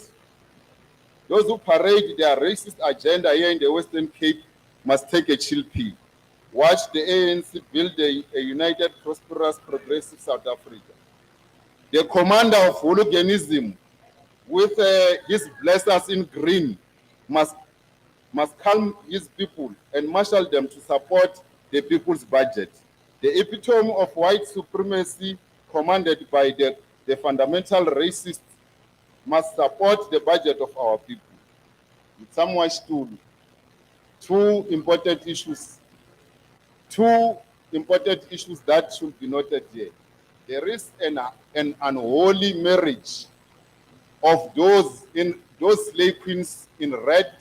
Speaker 12: their racist agenda here in the Western Cape must take a chill pill. Watch the ANC build a united, prosperous, progressive South Africa. The commander of hooliganism with his blessers in green must calm his people and marshal them to support the people's budget. The epitome of white supremacy commanded by the fundamental racists must support the budget of our people. It's somewhat two important issues that should be noted here. There is an unholy marriage of those slave queens in red,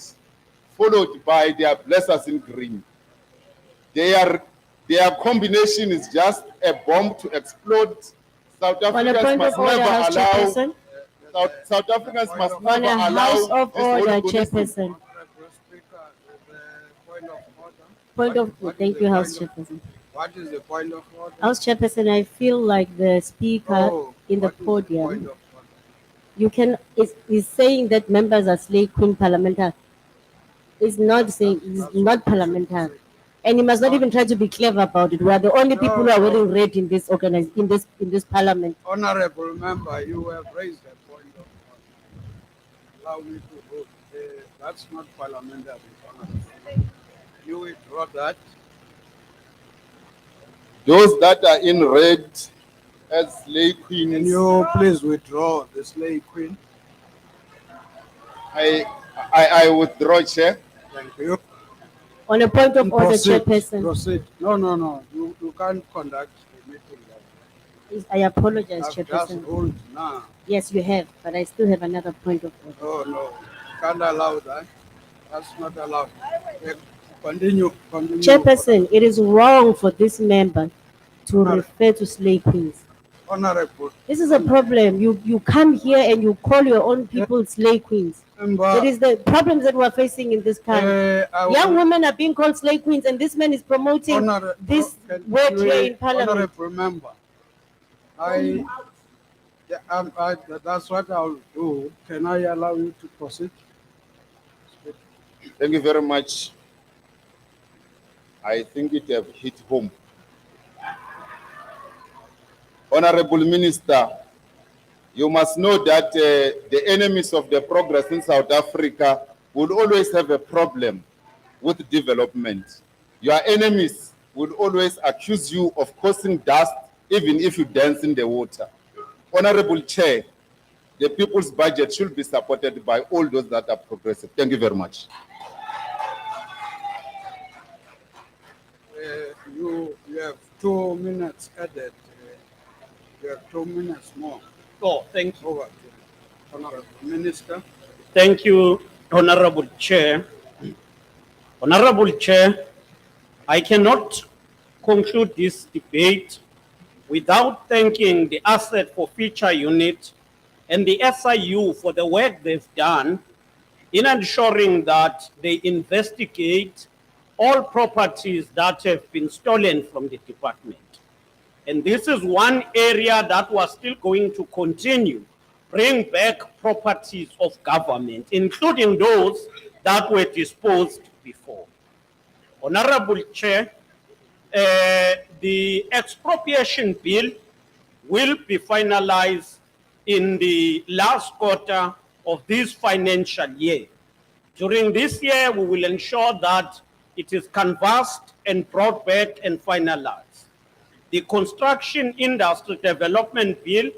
Speaker 12: followed by their blessers in green. Their combination is just a bomb to explode. South Africans must never allow. South Africans must
Speaker 15: On
Speaker 12: never
Speaker 15: a
Speaker 12: allow
Speaker 15: House of
Speaker 12: this
Speaker 15: Order,
Speaker 12: hooliganism.
Speaker 15: Chairperson.
Speaker 11: Honorable Speaker, point of order.
Speaker 15: Point of
Speaker 11: What is
Speaker 15: thank
Speaker 11: the
Speaker 15: you, House
Speaker 11: point of-
Speaker 15: Chairperson.
Speaker 11: What is the point of order?
Speaker 15: House Chairperson, I feel like the speaker
Speaker 11: Oh,
Speaker 15: in the
Speaker 11: what is the point
Speaker 15: podium,
Speaker 11: of order?
Speaker 15: you can is saying that members are slay queen parliamentary. Is not saying is not parliamentary. And he must not even try to be clever about it. We are the only people who are wearing red in this in this parliament.
Speaker 11: Honorable member, you have raised a point of order. Allow me to vote. That's not parliamentary. Honorable. You withdraw that.
Speaker 12: Those that are in red as slay queens.
Speaker 11: Can you please withdraw the slay queen?
Speaker 12: I withdraw, Chair.
Speaker 11: Thank you.
Speaker 15: On a point of order,
Speaker 11: Proceed,
Speaker 15: Chairperson.
Speaker 11: Proceed. No. You can't conduct the meeting like that.
Speaker 15: I apologize,
Speaker 11: I've just
Speaker 15: Chairperson.
Speaker 11: ruled now.
Speaker 15: Yes, you have, but I still have another point of order.
Speaker 11: Oh, no. Can't allow that. That's not allowed. Continue.
Speaker 15: Chairperson, it is wrong for this member to refer to slay queens.
Speaker 11: Honorable.
Speaker 15: This is a problem. You come here and you call your own people slay queens. It is the problems that we're facing in this country. Young women are being called slay queens, and this man is promoting this word here in Parliament.
Speaker 11: Honorable member, that's what I'll do. Can I allow you to proceed?
Speaker 12: Thank you very much. I think it have hit home. Honorable Minister, you must know that the enemies of the progress in South Africa will always have a problem with development. Your enemies will always accuse you of causing dust even if you dance in the water. Honorable Chair, the people's budget should be supported by all those that are progressive. Thank you very much.
Speaker 11: You have 2 minutes added. You have 2 minutes more.
Speaker 4: Oh, thank you.
Speaker 11: Over to Honorable Minister.
Speaker 4: Thank you, Honorable Chair. Honorable Chair, I cannot conclude this debate without thanking the Asset Forfeiture Unit and the SIU for the work they've done in ensuring that they investigate all properties that have been stolen from the department. And this is one area that we're still going to continue, bring back properties of government, including those that were disposed before. Honorable Chair, the expropriation bill will be finalized in the last quarter of this financial year. During this year, we will ensure that it is canvassed and brought back and finalized. The Construction Industry Development Bill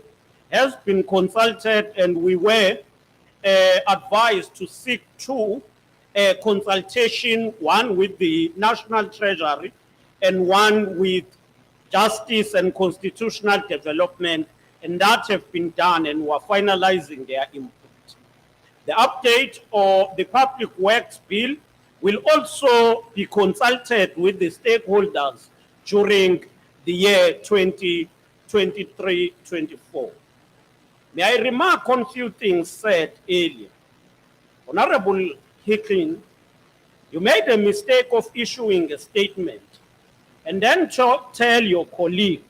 Speaker 4: has been consulted, and we were advised to seek two consultation, one with the National Treasury and one with Justice and Constitutional Development, and that have been done, and we're finalizing their input. The update of the Public Works Bill will also be consulted with the stakeholders during the year 2023-24. May I remark on a few things said earlier? Honorable Hicklin, you made a mistake of issuing a statement and then tell your colleague,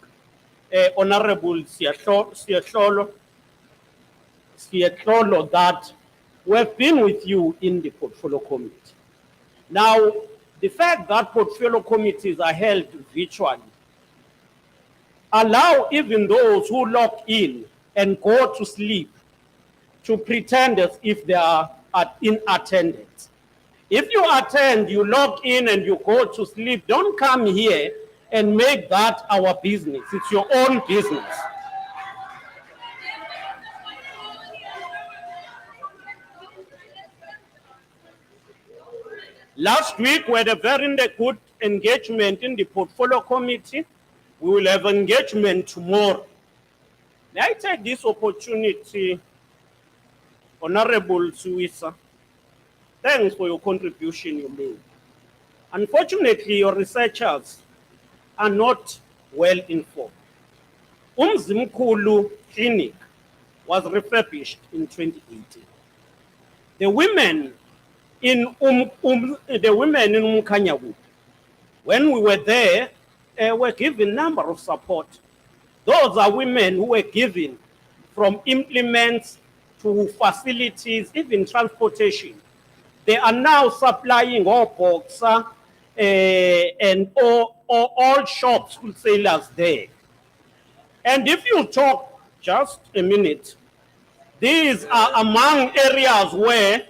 Speaker 4: Honorable Sihle that we have been with you in the portfolio committee. Now, the fact that portfolio committees are held virtually allow even those who log in and go to sleep to pretend as if they are in attendance. If you attend, you log in and you go to sleep, don't come here and make that our business. It's your own business. Last week, we had a very good engagement in the portfolio committee. We will have engagement tomorrow. May I take this opportunity, Honorable Suisa? Thanks for your contribution you made. Unfortunately, your researchers are not well informed. Umzimkhulu Clinic was refurbished in 2018. The women in Umkanyawu, when we were there, were given number of support. Those are women who were given from implements to facilities, even transportation. They are now supplying all boxer and all shops, wholesalers there. And if you talk just a minute, these are among areas where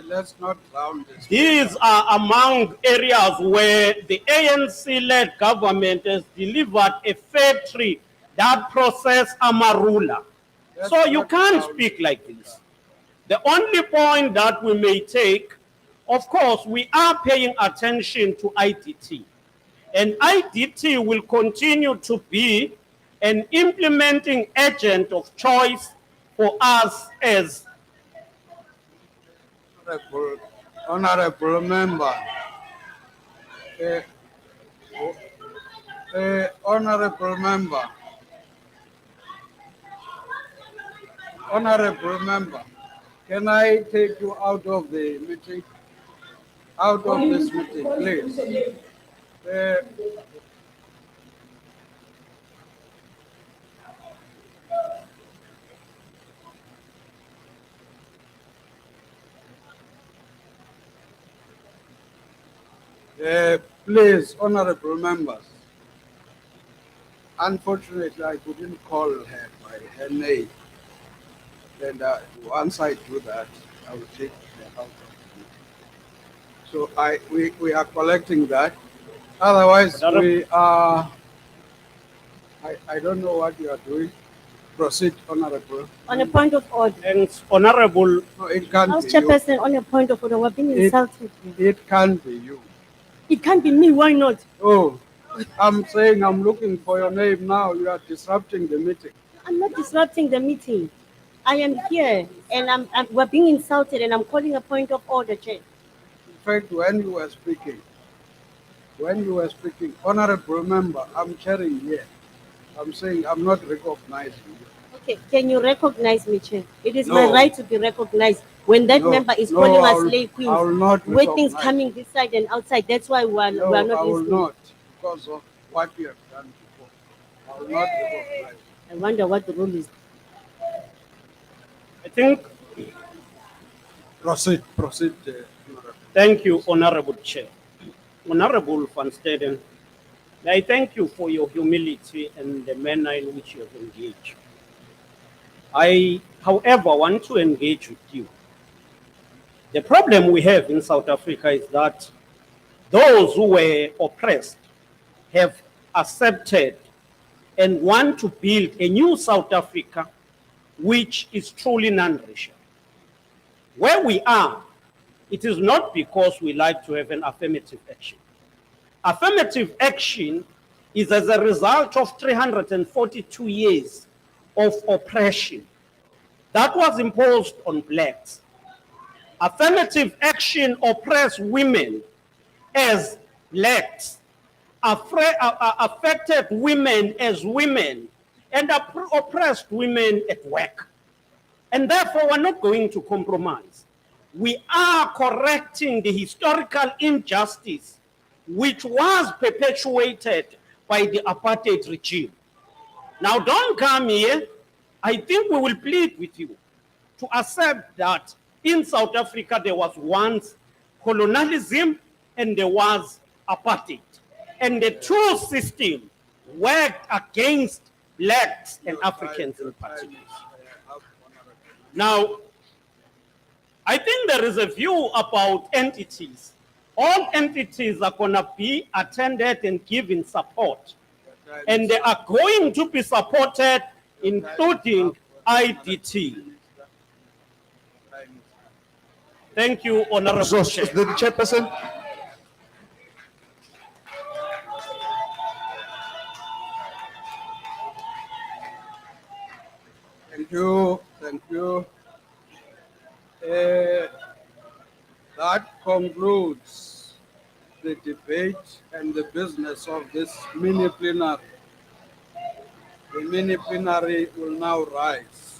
Speaker 11: Let's not round this.
Speaker 4: these are among areas where the ANC-led government has delivered a factory that process amarula. So you can't speak like this. The only point that we may take, of course, we are paying attention to IDT. And IDT will continue to be an implementing agent of choice for us as
Speaker 11: Honorable member, honorable member, honorable member, can I take you out of the meeting? Out of this meeting, please. Please, honorable members. Unfortunately, I couldn't call her by her name. And once I do that, I will take her out of the meeting. So we are collecting that. Otherwise, we are. I don't know what you are doing. Proceed, honorable.
Speaker 15: On a point of order.
Speaker 4: And honorable.
Speaker 11: No, it can't
Speaker 15: House
Speaker 11: be
Speaker 15: Chairperson, on a point of order, we're being insulted.
Speaker 11: It can't be you.
Speaker 15: It can't be me, why not?
Speaker 11: Oh, I'm saying I'm looking for your name now. You are disrupting the meeting.
Speaker 15: I'm not disrupting the meeting. I am here and we're being insulted and I'm calling a point of order, Chair.
Speaker 11: In fact, when you were speaking, honorable member, I'm chairing here. I'm saying I'm not recognizing you.
Speaker 15: Okay, can you recognize me, Chair? It is
Speaker 11: No.
Speaker 15: my right to be recognized. When that member is calling us slave
Speaker 11: I will
Speaker 15: queens,
Speaker 11: not
Speaker 15: with things
Speaker 11: recognize
Speaker 15: coming this side and outside, that's why we're
Speaker 11: No,
Speaker 15: not
Speaker 11: I will
Speaker 15: listening.
Speaker 11: not, because of what you have done before. I will not recognize.
Speaker 15: I wonder what the rule is.
Speaker 4: I think.
Speaker 11: Proceed.
Speaker 4: Thank you, Honorable Chair. Honorable Van Staden, I thank you for your humility and the manner in which you have engaged. I, however, want to engage with you. The problem we have in South Africa is that those who were oppressed have accepted and want to build a new South Africa which is truly non-racial. Where we are, it is not because we like to have an affirmative action. Affirmative action is as a result of 342 years of oppression that was imposed on blacks. Affirmative action oppressed women as blacks, affected women as women, and oppressed women at work. And therefore, we're not going to compromise. We are correcting the historical injustice which was perpetuated by the apartheid regime. Now, don't come here. I think we will plead with you to accept that in South Africa there was once colonialism and there was apartheid. And the two systems worked against blacks and Africans in particular. Now, I think there is a view about entities. All entities are going to be attended and given support. And they are going to be supported, including IDT. Thank you, Honorable Chair.
Speaker 2: The Chairperson.
Speaker 11: Thank you. That concludes the debate and the business of this mini plenary. The mini plenary will now rise.